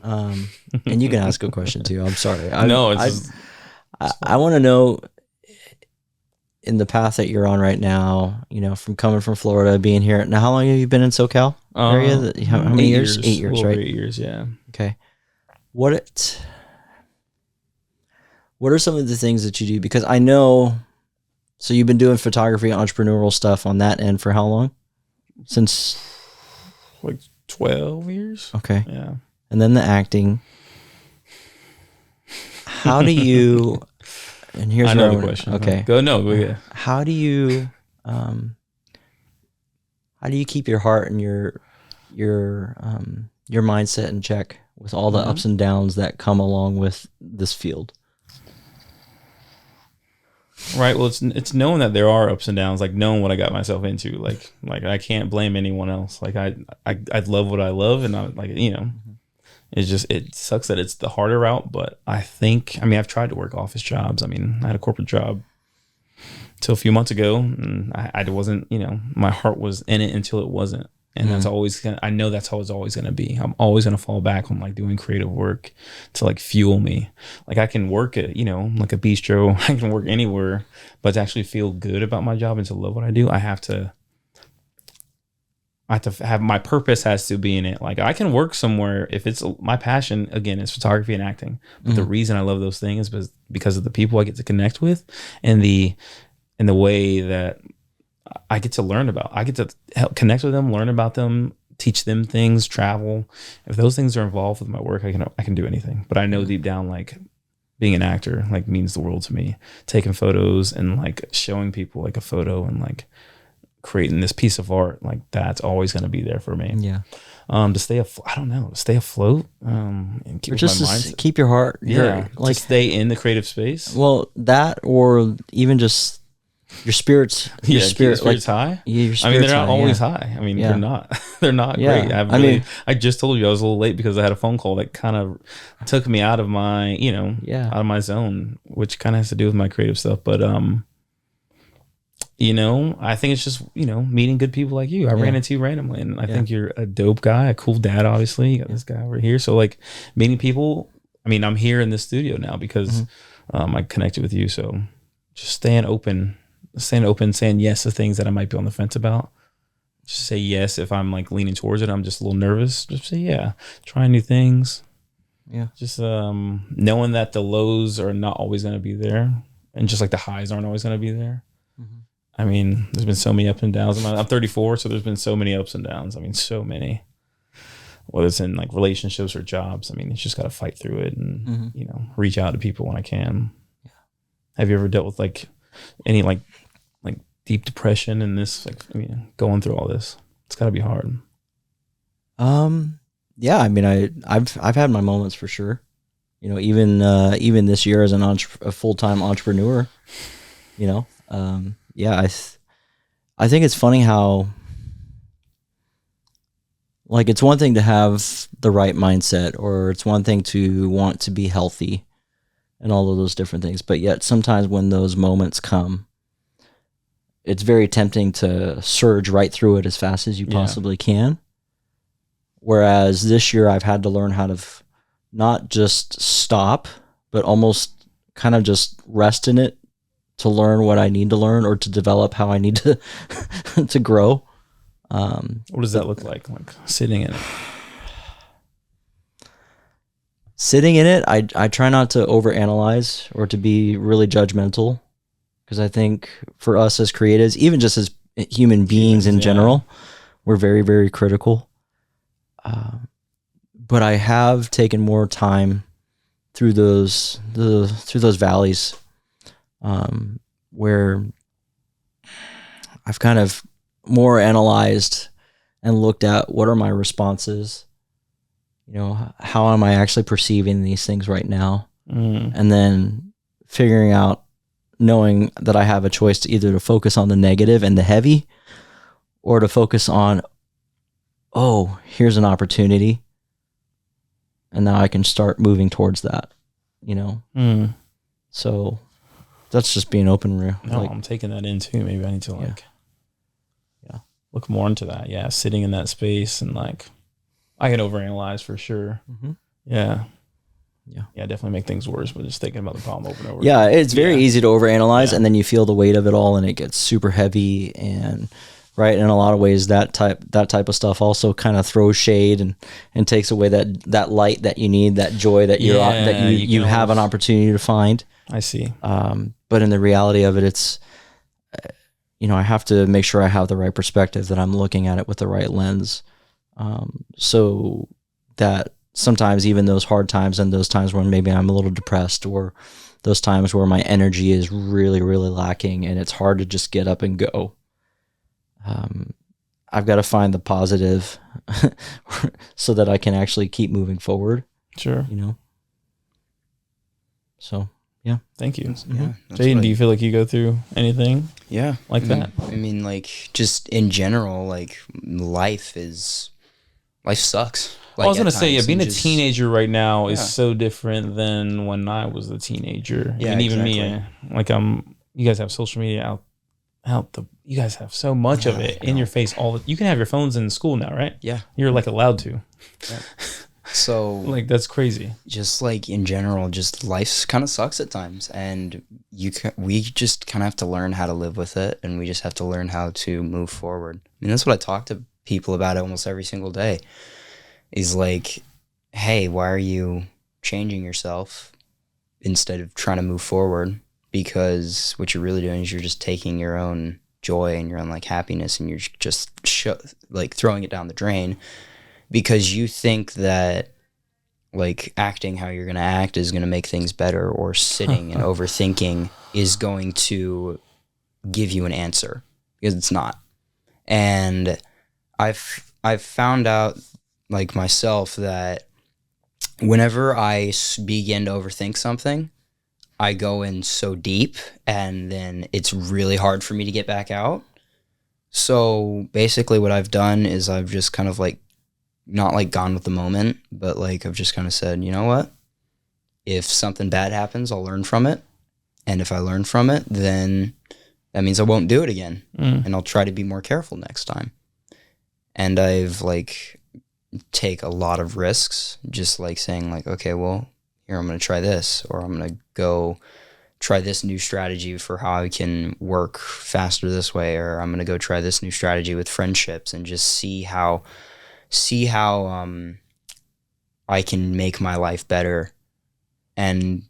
And you can ask a question too. I'm sorry. I want to know, in the path that you're on right now, you know, from coming from Florida, being here. Now, how long have you been in SoCal area? How many years? 8 years, right? 8 years, yeah. Okay. What are some of the things that you do? Because I know, so you've been doing photography, entrepreneurial stuff on that end for how long? Since like 12 years. Okay. Yeah. And then the acting. How do you? And here's another question. Okay, go. No, how do you keep your heart and your mindset in check with all the ups and downs that come along with this field? Right. Well, it's knowing that there are ups and downs, like knowing what I got myself into. Like I can't blame anyone else. Like I love what I love, and I like, you know. It's just, it sucks that it's the harder route, but I've tried to work office jobs. I mean, I had a corporate job till a few months ago, and I wasn't, you know, my heart was in it until it wasn't. And that's always I know that's how it's always going to be. I'm always going to fall back on like doing creative work to like fuel me. Like I can work at, you know, like a bistro, I can work anywhere, but to actually feel good about my job and to love what I do, I have to have, my purpose has to be in it. Like I can work somewhere if it's my passion, again, it's photography and acting. But the reason I love those things is because of the people I get to connect with and the way that I get to learn about. I get to help connect with them, learn about them, teach them things, travel. If those things are involved with my work, I can do anything. But I know deep down, like being an actor like means the world to me. Taking photos and like showing people like a photo and like creating this piece of art, like that's always going to be there for me. Yeah. To stay afloat, and keep just my mindset. Keep your heart. Like to stay in the creative space. Well, that, or even just your spirits. Your spirits like, high. Yeah, your spirits I mean, they're not high, always high. I mean, they're not. They're not great. I just told you I was a little late because I had a phone call that kind of took me out of my, out of my zone, which kind of has to do with my creative stuff. But I think it's just, meeting good people like you. I ran into you randomly, and I think you're a dope guy, a cool dad, obviously. You got this guy over here. So, like, meeting people, I mean, I'm here in this studio now because I connected with you. So, just staying open, saying yes to things that I might be on the fence about. Just say yes if I'm, like, leaning towards it. I'm just a little nervous. Just say, yeah. Trying new things. Yeah. Just knowing that the lows are not always going to be there, and just like the highs aren't always going to be there. I mean, there's been so many ups and downs. I'm 34, so there's been so many ups and downs. I mean, so many. Whether it's in like relationships or jobs, I mean, it's just got to fight through it and reach out to people when I can. Yeah. Have you ever dealt with like any like deep depression in this? Like, going through all this, it's got to be hard. Yeah. I mean, I've had my moments for sure. Even this year as a full-time entrepreneur, yeah, I think it's funny how, Like, it's one thing to have the right mindset, or it's one thing to want to be healthy and all of those different things. But yet sometimes when those moments come, it's very tempting to surge right through it as fast as you possibly can. Whereas this year I've had to learn how to not just stop, but almost kind of just rest in it to learn what I need to learn, or to develop how I need to to grow. What does that look like? Like sitting in it? Sitting in it, I try not to overanalyze or to be really judgmental, because I think for us as creatives, even just as human beings in general, we're very, very critical. But I have taken more time through those valleys, where I've kind of more analyzed and looked at what are my responses. You know, how am I actually perceiving these things right now? And then figuring out, knowing that I have a choice to either to focus on the negative and the heavy, or to focus on, oh, here's an opportunity, and now I can start moving towards that, you know? So that's just being open. No, I'm taking that in too. Maybe I need to look more into that. Yeah, sitting in that space, and like, I can overanalyze for sure. Yeah, definitely make things worse, but just thinking about the problem over and over. Yeah, it's very easy to overanalyze, and then you feel the weight of it all, and it gets super heavy. And right, in a lot of ways, that type of stuff also kind of throws shade and takes away that light that you need, that joy that you have an opportunity to find. I see. But in the reality of it, it's, you know, I have to make sure I have the right perspective, that I'm looking at it with the right lens, so that sometimes even those hard times and those times when maybe I'm a little depressed, or those times where my energy is really, really lacking and it's hard to just get up and go, I've got to find the positive so that I can actually keep moving forward. Sure. You know? So, yeah. Thank you. Yeah. Jaiden, do you feel like you go through anything like that? I mean, like, just in general, like, life sucks. Like, I was gonna say, being a just, teenager right now is so different than when I was a teenager. Yeah, and even exactly. me, you guys have social media you guys have so much of it in your face. You can have your phones in school now, right? Yeah, you're like allowed to. Yeah. So like, that's crazy. Just like in general, just life kind of sucks at times, and we just kind of have to learn how to live with it, and we just have to learn how to move forward. I mean, that's what I talk to people about almost every single day. Is like, hey, why are you changing yourself instead of trying to move forward? Because what you're really doing is you're just taking your own joy and your own like happiness, and you're just like throwing it down the drain, because you think that like acting how you're going to act is going to make things better, or sitting and overthinking is going to give you an answer, because it's not. And I've found out, like, myself, that whenever I begin to overthink something, I go in so deep, and then it's really hard for me to get back out. So basically what I've done is I've just kind of like, not like gone with the moment, but like I've just kind of said, you know what? If something bad happens, I'll learn from it. And if I learn from it, then that means I won't do it again. And I'll try to be more careful next time. And I've like take a lot of risks, just like saying like, okay, well, here, I'm going to try this, or I'm going to go try this new strategy for how I can work faster this way, or I'm going to go try this new strategy with friendships, and just see how I can make my life better. And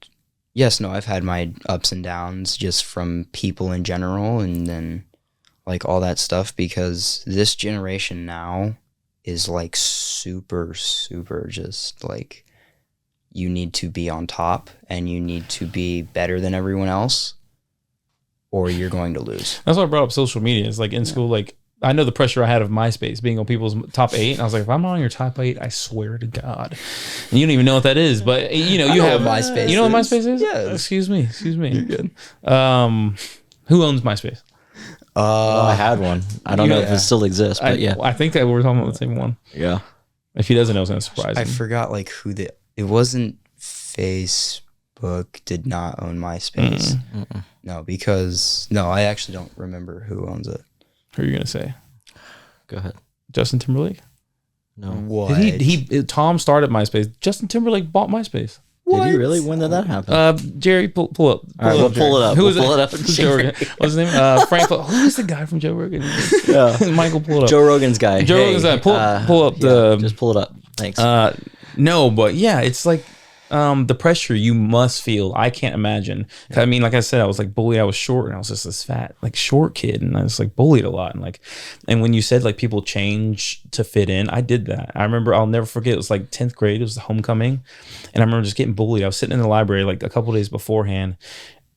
yes, no, I've had my ups and downs just from people in general, and then like all that stuff, because this generation now is like super, super just like, you need to be on top and you need to be better than everyone else, or you're going to lose. That's why I brought up social media. It's like in school, like I know the pressure I had of MySpace being on people's top 8, and I was like, if I'm not on your top 8, I swear to God. And you don't even know what that is, but you know, you have MySpace. You know what MySpace is? Yeah. Excuse me. You're good. Who owns MySpace? I had one. I don't know if Yeah. it still exists, but yeah. I think that we're talking about the same one. Yeah. If he doesn't know, it's gonna surprise I him. forgot like who it wasn't Facebook did not own MySpace. Mm-mm. No, because I actually don't remember who owns it. Who are you gonna say? Go ahead. Justin Timberlake? No. What? Tom started MySpace. Justin Timberlake bought MySpace. Did he really? When did that happen? Jerry, pull up. All right, we'll pull it up. Who We'll is pull it up. Who's Joe Rogan? What's his name? Frank. Who is the guy from Joe Rogan? Yeah. Michael, pull it up. Joe Rogan's guy. Joe Rogan's guy. Pull up yeah, just pull it up. Thanks. No, but yeah, it's like the pressure you must feel. I can't imagine. I mean, like I said, I was like bullied. I was short, and I was just this fat, like short kid, and I was like bullied a lot. And when you said like people change to fit in, I did that. I remember, I'll never forget. It was like 10th grade. It was the homecoming, and I remember just getting bullied. I was sitting in the library like a couple days beforehand,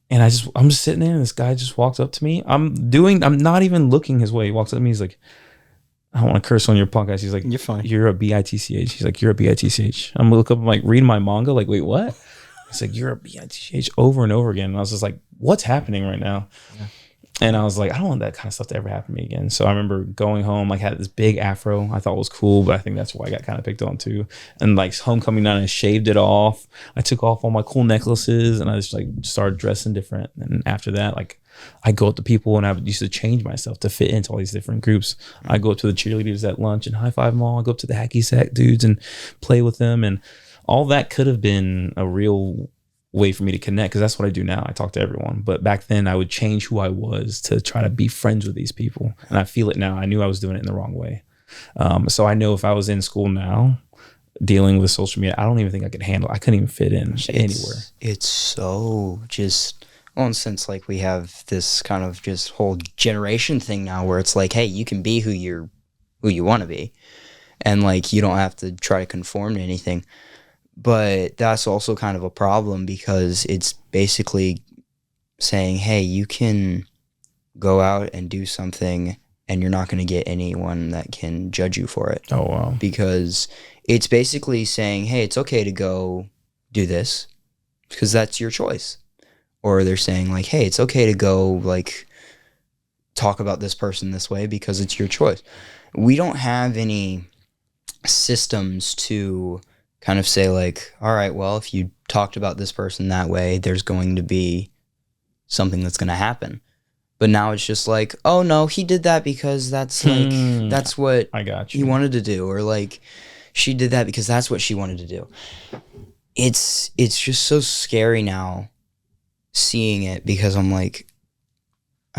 and I'm just sitting there, and this guy just walks up to me. I'm not even looking his way. He walks up to me. He's like, I don't want to curse on your podcast. He's like, You're fine. You're a bitch. He's like, you're a bitch. I'm gonna look up. I'm like, reading my manga. Like, wait, what? He's like, you're a bitch over and over again. And I was just like, what's happening right now? Yeah. And I was like, I don't want that kind of stuff to ever happen to me again. So I remember going home, like had this big afro. I thought it was cool, but I think that's why I got kind of picked on too. And like homecoming night, I shaved it off. I took off all my cool necklaces, and I just like started dressing different. And after that, like, I go up to people, and I used to change myself to fit into all these different groups. I go up to the cheerleaders at lunch and high five them all. I go up to the hacky sack dudes and play with them. And all that could have been a real way for me to connect, because that's what I do now. I talk to everyone. But back then I would change who I was to try to be friends with these people. And I feel it now. I knew I was doing it in the wrong way. So I know if I was in school now dealing with social media, I don't even think I could handle it. I couldn't even fit in anywhere. It's so just... Well, and since like we have this kind of just whole generation thing now where it's like, hey, you can be who you want to be, and like you don't have to try to conform to anything. But that's also kind of a problem, because it's basically saying, hey, you can go out and do something and you're not going to get anyone that can judge you for it. Oh, wow. Because it's basically saying, hey, it's okay to go do this because that's your choice. Or they're saying like, hey, it's okay to go like talk about this person this way because it's your choice. We don't have any systems to kind of say like, all right, well, if you talked about this person that way, there's going to be something that's going to happen. But now it's just like, oh no, he did that because that's like, that's what I got he you. wanted to do. Or like, she did that because that's what she wanted to do. It's just so scary now seeing it, because I'm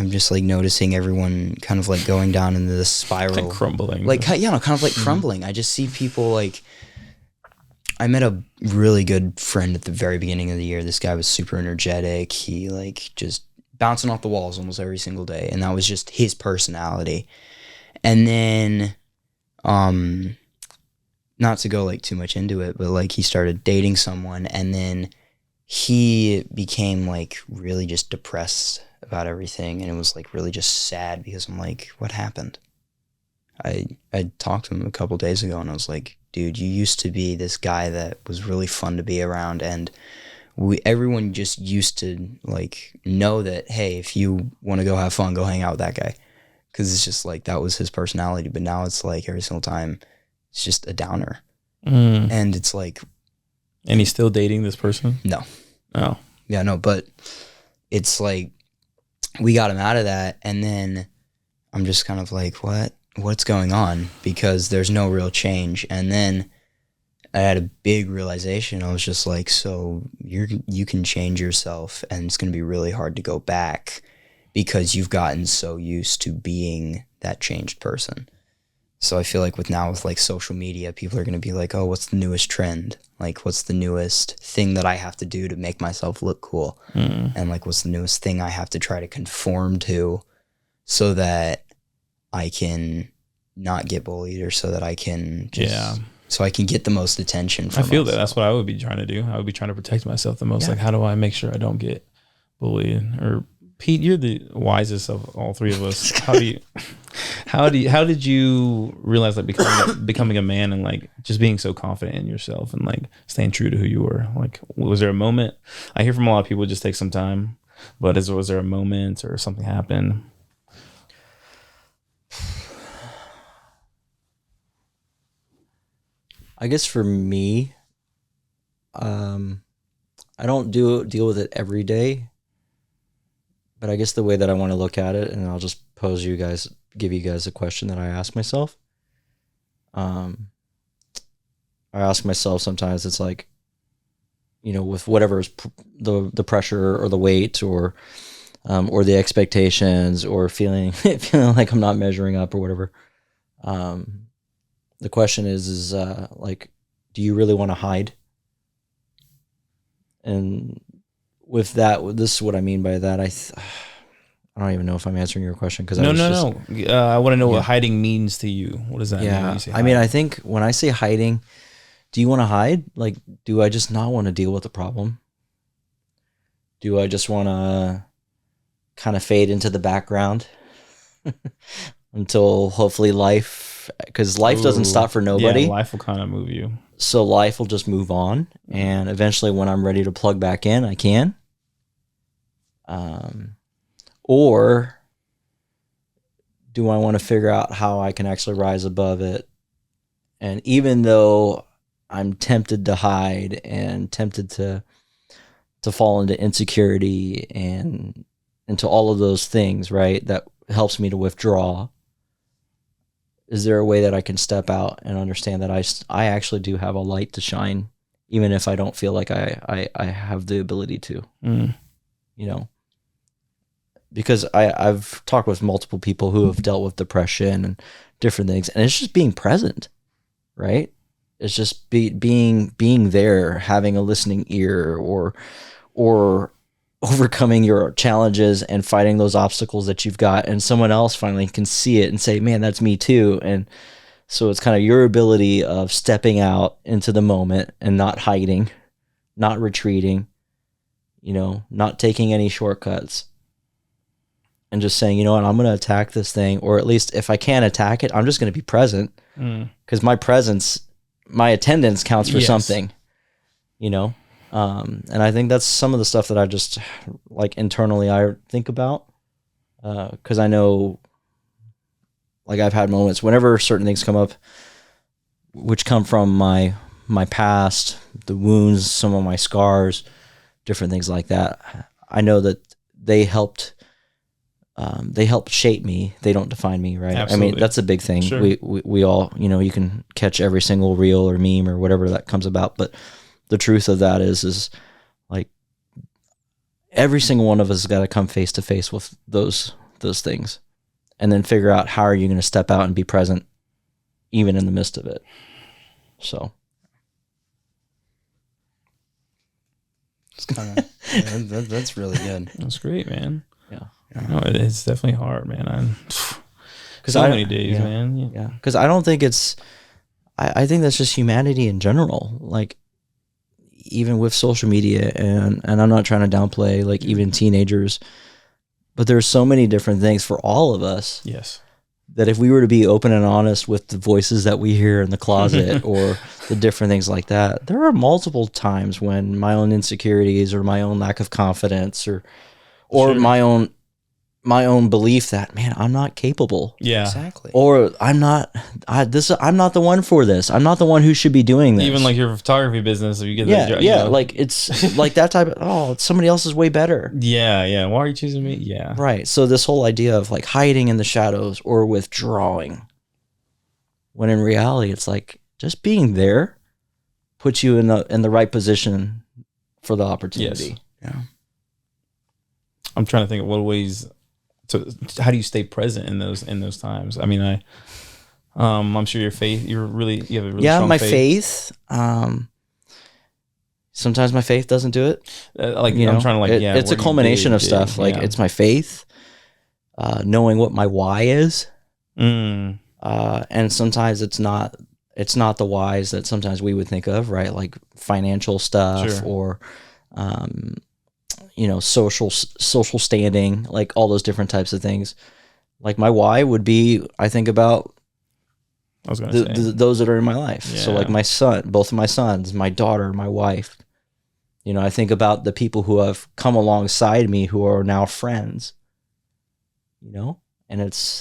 just like noticing everyone kind of like going down into this spiral, Like crumbling. like, yeah, no, kind of like crumbling. I just see people like, I met a really good friend at the very beginning of the year. This guy was super energetic. He like just bouncing off the walls almost every single day, and that was just his personality. And then not to go like too much into it, but like he started dating someone, and then he became like really just depressed about everything, and it was like really just sad, because I'm like, what happened? I talked to him a couple days ago, and I was like, dude, you used to be this guy that was really fun to be around, and everyone just used to like know that, hey, if you want to go have fun, go hang out with that guy, because it's just like that was his personality. But now it's like every single time it's just a downer. And it's like, and he's still dating this person? no. Oh. Yeah, no, but it's like we got him out of that, and then I'm just kind of like, what's going on? Because there's no real change. And then I had a big realization. I was just like, so you can change yourself, and it's going to be really hard to go back, because you've gotten so used to being that changed person. So I feel like with like social media, people are going to be like, oh, what's the newest trend? Like, what's the newest thing that I have to do to make myself look cool? And like, what's the newest thing I have to try to conform to so that I can not get bullied, or so that I can just, so I can get the most attention from I feel myself. that's what I would be trying to do. I would be trying to protect myself the most. Yeah. Like, how do I make sure I don't get bullied? Or Pete, you're the wisest of all three of us. How did you realize like becoming a man, and like just being so confident in yourself, and like staying true to who you were? Like, was there a moment? I hear from a lot of people it just takes some time, but was there a moment or something happened? I guess for me, I don't deal with it every day, but I guess the way that I want to look at it, and I'll just give you guys a question that I ask myself. Um, I ask myself sometimes, it's like, with whatever is the pressure or the weight or the expectations or feeling feeling like I'm not measuring up or whatever. The question is like, do you really want to hide? And with that, this is what I mean by that. I don't even know if I'm answering your question because No. I want to know what hiding means to you. What does that mean when you say hiding? I think when I say hiding, do you want to hide? Like, do I just not want to deal with the problem? Do I just want to kind of fade into the background until hopefully because life doesn't stop for nobody. Yeah, life will kind of move you. So life will just move on. And eventually when I'm ready to plug back in, I can. Or do I want to figure out how I can actually rise above it? And even though I'm tempted to hide and tempted to fall into insecurity and into all of those things, right, that helps me to withdraw, is there a way that I can step out and understand that I actually do have a light to shine, even if I don't feel like I have the ability to, because I've talked with multiple people who have dealt with depression and different things, and it's just being present, right? It's just being there, having a listening ear, or overcoming your challenges and fighting those obstacles that you've got, and someone else finally can see it and say, man, that's me too. And so it's kind of your ability of stepping out into the moment and not hiding, not retreating, not taking any shortcuts, and just saying, you know what, I'm going to attack this thing, or at least if I can't attack it, I'm just going to be present, because my attendance counts for something, and I think that's some of the stuff that I just like internally I think about, because I know, like, I've had moments whenever certain things come up, which come from my past, the wounds, some of my scars, different things like that. I know that they helped shape me. They don't define me, right? Absolutely. I mean, that's a big thing. Sure. We all, you can catch every single reel or meme or whatever that comes about, but the truth of that is like every single one of us has got to come face to face with those things, and then figure out how are you going to step out and be present even in the midst of it. So it's kind of that's really good. That's great, man. Yeah. No, it's definitely hard, man. So many days, man. Yeah. Because I don't think I think that's just humanity in general. Like, even with social media, and I'm not trying to downplay, like, even teenagers, but there's so many different things for all of us. Yes. That if we were to be open and honest with the voices that we hear in the closet or the different things like that, there are multiple times when my own insecurities or my own lack of confidence or Sure. my own belief that, man, I'm not capable. Yeah. Exactly. Or I'm not the one for this. I'm not the one who should be doing this. Even like your photography business, if you get that job, yeah, like it's like that type of, somebody else is way better. Yeah. Why are you choosing me? Yeah. Right. So this whole idea of like hiding in the shadows or withdrawing, when in reality it's like just being there puts you in the right position for the opportunity. Yeah. I'm trying to think of what ways. So how do you stay present in those times? I mean, I'm sure your faith. You have a really strong my faith. Sometimes my faith doesn't do it. I'm trying to it's a culmination of stuff. Like, it's my faith, knowing what my why is, and sometimes it's not the whys that sometimes we would think of, right? Like financial stuff, Sure. or social standing, like all those different types of things. Like, my why would be, I think about those that are in my life. Yeah. So like my son, both of my sons, my daughter, my wife. I think about the people who have come alongside me who are now friends. And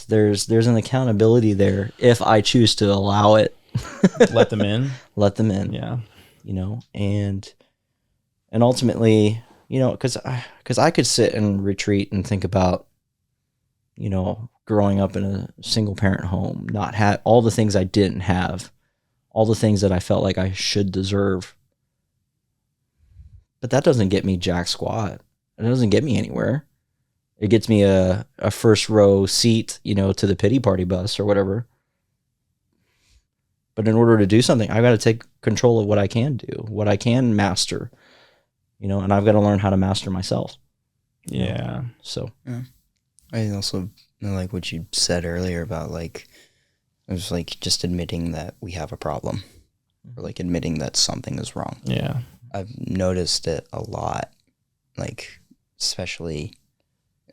there's an accountability there if I choose to allow it Let them in. Let them in. Yeah. You know, and ultimately, you know, because I could sit and retreat and think about, you know, growing up in a single parent home, not have all the things I didn't have, all the things that I felt like I should deserve. But that doesn't get me jack squat. It doesn't get me anywhere. It gets me a first row seat, you know, to the pity party bus or whatever. But in order to do something, I've got to take control of what I can do, what I can master, you know, and I've got to learn how to master myself. Yeah. So I also like what you said earlier about like, it was like just admitting that we have a problem, or like admitting that something is wrong. Yeah. I've noticed it a lot, like especially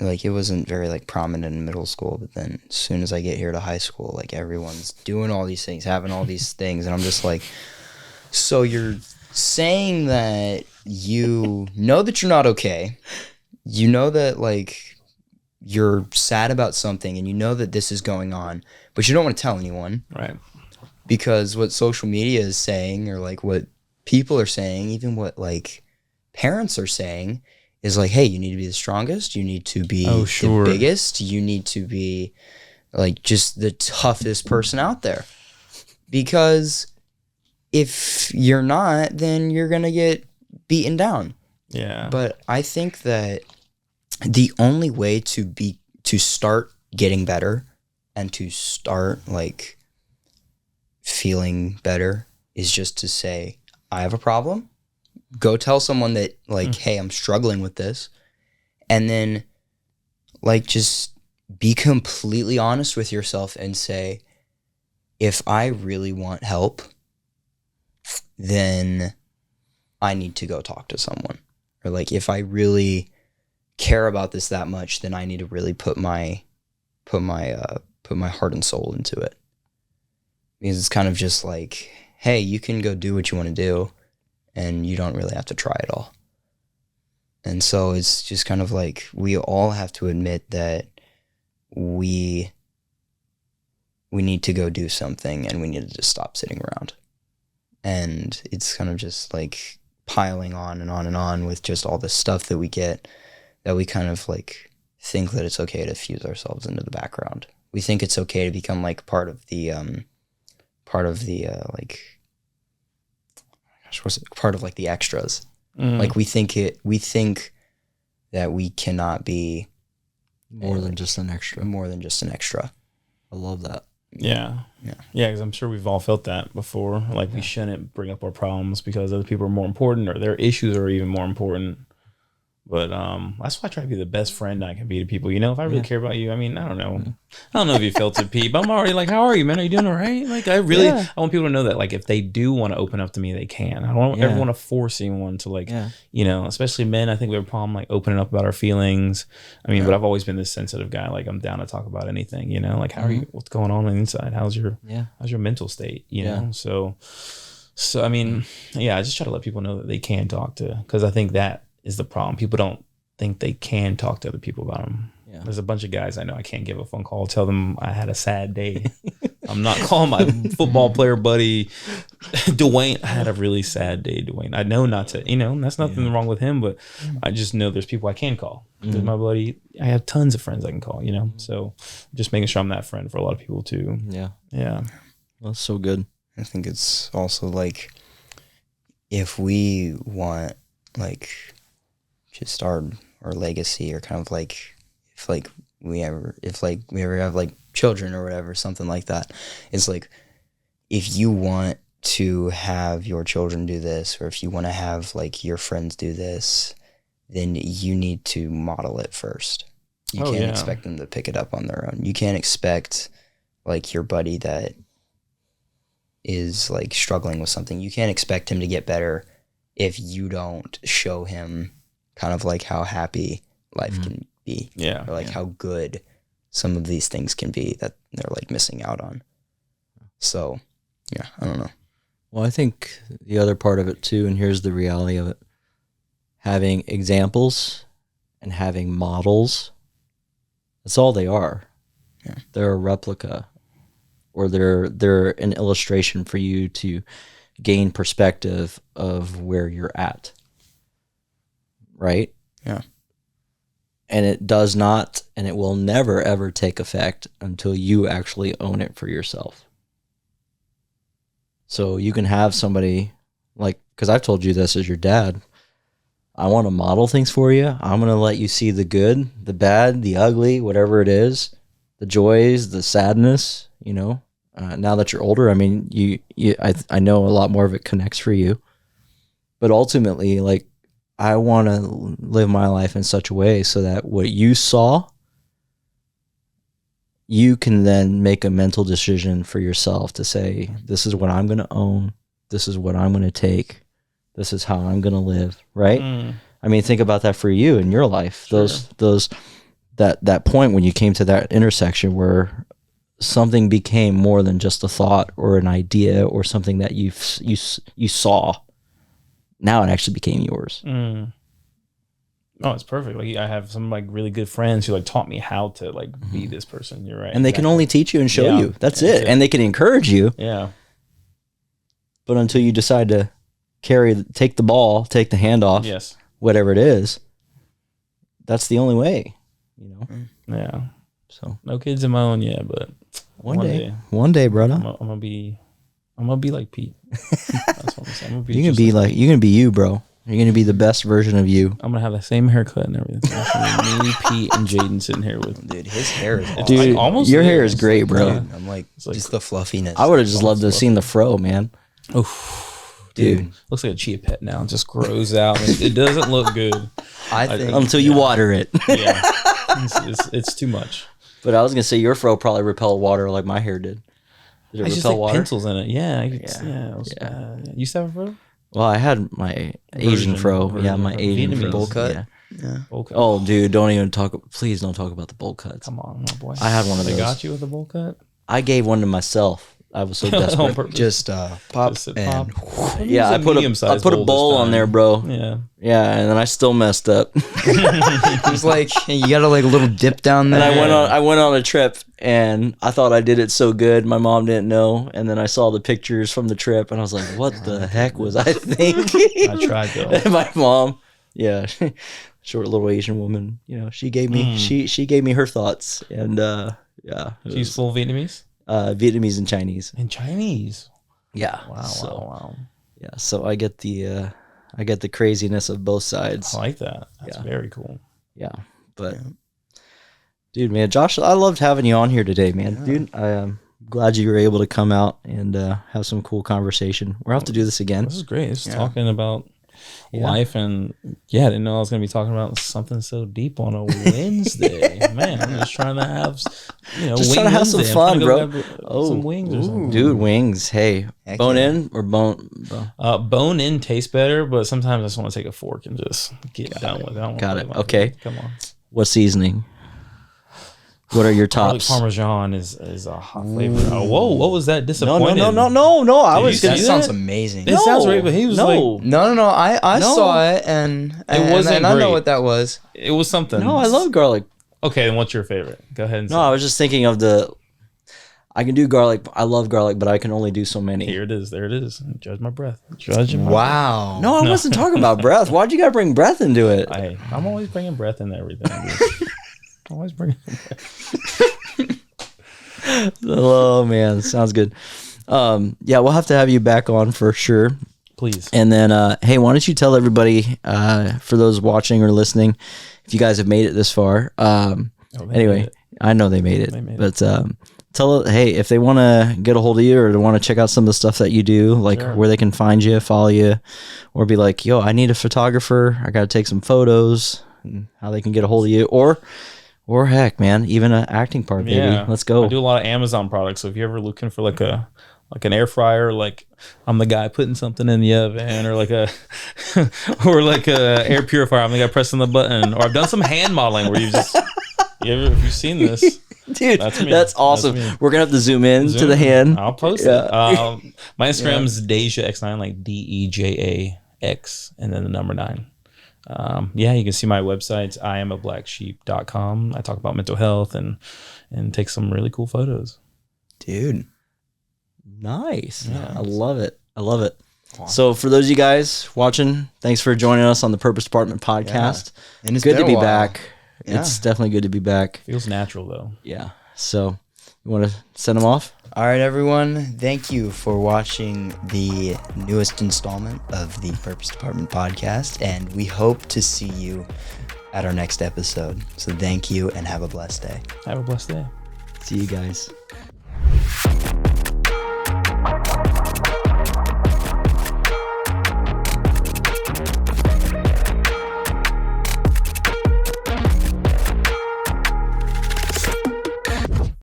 like it wasn't very like prominent in middle school, but then as soon as I get here to high school, like everyone's doing all these things, having all these things, and I'm just like, so you're saying that you know that you're not okay, you know that like you're sad about something, and you know that this is going on, but you don't want to tell anyone, Right. because what social media is saying, or like what people are saying, even what like parents are saying, is like, hey, you need to be the strongest, you need to be the biggest, you need to be like just the toughest person out there, because if you're not, then you're gonna get beaten down. Yeah. But I think that the only way to start getting better and to start like feeling better is just to say, I have a problem. Go tell someone that like, hey, I'm struggling with this. And then like just be completely honest with yourself and say, if I really want help, then I need to go talk to someone. Or like, if I really care about this that much, then I need to really put my heart and soul into it. Because it's kind of just like, hey, you can go do what you want to do, and you don't really have to try it all. And so it's just kind of like, we all have to admit that we need to go do something, and we need to just stop sitting around. And it's kind of just like piling on and on and on with just all this stuff that we get, that we kind of like think that it's okay to fuse ourselves into the background. We think it's okay to become like part of the like, gosh, what's it? Part of like the extras. Like we think that we cannot be more than just an extra. I love that. Yeah. Because I'm sure we've all felt that before. Like we shouldn't bring up our problems because other people are more important, or their issues are even more important. But that's why I try to be the best friend I can be to people. You know, if I really care about you, I mean, I don't know if you felt it, Pete, but I'm already like, how are you, man? Are you doing all right? Like, I want people to know that, like, if they do want to open up to me, they can. I don't ever want to force anyone to, like, you know, especially men. I think we have a problem, like, opening up about our feelings. I mean, but I've always been this sensitive guy. Like, I'm down to talk about anything, you know? Like, how are you? What's going on the inside? How's your mental state, you know? So, I mean, I just try to let people know that they can talk to, because I think that is the problem. People don't think they can talk to other people about them. Yeah. There's a bunch of guys I know I can't give a phone call, tell them I had a sad day. I'm not calling my football player buddy Dwayne. I had a really sad day, Dwayne. I know not to, you know, and that's nothing wrong with him, but I just know there's people I can call. There's my buddy. I have tons of friends I can call, you know, so just making sure I'm that friend for a lot of people too. Yeah. That's so good. I think it's also like, if we want like just our legacy, or kind of like if we ever have like children or whatever, something like that, it's like, if you want to have your children do this, or if you want to have like your friends do this, then you need to model it first. You can't expect them to pick it up on their own. You can't expect like your buddy that is like struggling with something, you can't expect him to get better if you don't show him kind of like how happy life can be, or like how good some of these things can be that they're like missing out on. So, I don't know. Well, I think the other part of it too, and here's the reality of it, having examples and having models, that's all they are. They're a replica or they're an illustration for you to gain perspective of where you're at. Right? Yeah. And it does not, and it will never ever take effect until you actually own it for yourself. So you can have somebody like, because I've told you this as your dad, I want to model things for you. I'm going to let you see the good, the bad, the ugly, whatever it is, the joys, the sadness, you know. Now that you're older, I mean, I know a lot more of it connects for you. But ultimately, like, I want to live my life in such a way so that what you saw, you can then make a mental decision for yourself to say, this is what I'm going to own. This is what I'm going to take. This is how I'm going to live. Right. I mean, think about that for you in your life. Sure. That point when you came to that intersection where something became more than just a thought or an idea or something that you saw. Now it actually became yours. Oh, it's perfect. Like, I have some like really good friends who like taught me how to like be this person. You're right. And they can only teach you and show you. That's it. it. And they can encourage you. Yeah. But until you decide to take the ball, take the handoff, Yes. whatever it is, that's the only way, you know? Yeah. So No kids of my own yet, but one day, brother, I'm gonna be like Pete. That's what I'm saying. I'm gonna be you're just gonna be you're gonna be you, bro. You're gonna be the best version of you. I'm gonna have the same haircut and everything. It's gonna be me, Pete, and Jaiden sitting here with. Dude, his hair is awesome. Dude, almost your is. hair is great, bro. Yeah. I'm like, like- just the fluffiness. I would have just loved to have seen the fro, man. Oh, Dude, looks like a chia pet now. It just grows out. It doesn't look good. I think Until you water it. Yeah, it's too much. But I was gonna say your fro probably repelled water like my hair did. Did it It's just repel like water? pencils in it. Yeah, it was Yeah. bad. Yeah. You used to have a fro? Well, I had my Asian fro. Yeah, my version. Asian Vietnamese. fro. Bowl cut? Yeah. Okay. Oh, dude, don't even talk. Please don't talk about the bowl cuts. Come on, my boy. I had one of They those. got you with a bowl cut? I gave one to myself. I was so On desperate. purpose. just pop Just and pop. Yeah, I put a bowl on there, bro. Yeah. Yeah, and then I still messed up. it was like you got a little dip down And there. I went on a trip, and I thought I did it so good. My mom didn't know, and then I saw the pictures from the trip, and I was like, "What the heck was I thinking?" I tried though. And my mom, yeah, short little Asian woman, you know, she gave me she gave me her thoughts, and yeah, it She's was, full Vietnamese? Vietnamese and Chinese. And Chinese. Yeah, Wow, so, wow. Yeah, so I get the craziness of both sides. I like that. That's Yeah. very cool. Yeah, but dude, man, Josh, I loved having you on here today, man. Dude, I am glad you were able to come out and have some cool conversation. We'll have to do this again. This is great. It's Yeah. talking about Yeah. life, and I didn't know I was going to be talking about something so deep on a Wednesday. Man, I'm just trying to have, Just trying to have some Wednesday. fun, I'm trying to bro. go grab some wings or something. Dude, wings. Hey, Heck bone yeah. in or bone? Bone in tastes better, but sometimes I just want to take a fork and just get done with it. I don't wanna Got play it. my Okay. food. Come on. What seasoning? What are your Garlic tops? Parmesan is a hot flavor. Oh, whoa, what was that? No, Disappointed. no. I Did was you gonna see That that? sounds amazing. It sounds right, but he was like, No. I No. saw it and wasn't and I great. know what that was. it was something. no, I love garlic. Okay, then what's your favorite? Go ahead and No, I was just thinking of I can do garlic. I love garlic, but I can only do so many. Here it is. There it is. Judge my breath. Judge my Wow. No, I wasn't talking about breath. Why'd you gotta bring breath into it? I'm always bringing breath into everything. dude. Always bringing breath. Oh man, sounds good. Yeah, we'll have to have you back on for sure. Please. And then, hey, why don't you tell everybody, for those watching or listening, if you guys have made it this far. Oh, they Anyway, made it. I know they made it, They made but tell hey, if they want to get a hold of you or they want to check out some of the stuff that you do, like Sure. where they can find you, follow you, or be like, yo, I need a photographer. I got to take some photos. And how they can get a hold of you, or heck, man, even an acting part, baby. Yeah. Let's go. I do a lot of Amazon products. So if you're ever looking for like an air fryer, like I'm the guy putting something in the oven, or like a or like a air purifier, I'm the guy pressing the button. Or I've done some hand modeling where have you seen this? Dude, That's me. that's awesome. That's me. We're gonna have to zoom in to the hand. I'll post Yeah. it. My Instagram is DejaX9, like DEJAX, and then the number 9. You can see my websites, iamablacksheep.com. I talk about mental health and take some really cool photos. Dude. Nice. Yeah. I love it. I love it. Wow. So for those of you guys watching, thanks for joining us on the Purpose Department podcast. And it's Good been to a be while. back. Yeah. It's definitely good to be back. Feels natural though. Yeah. So you want to send them off? All right, everyone. Thank you for watching the newest installment of the Purpose Department podcast, and we hope to see you at our next episode. So thank you and have a blessed day. Have a blessed day. See you guys.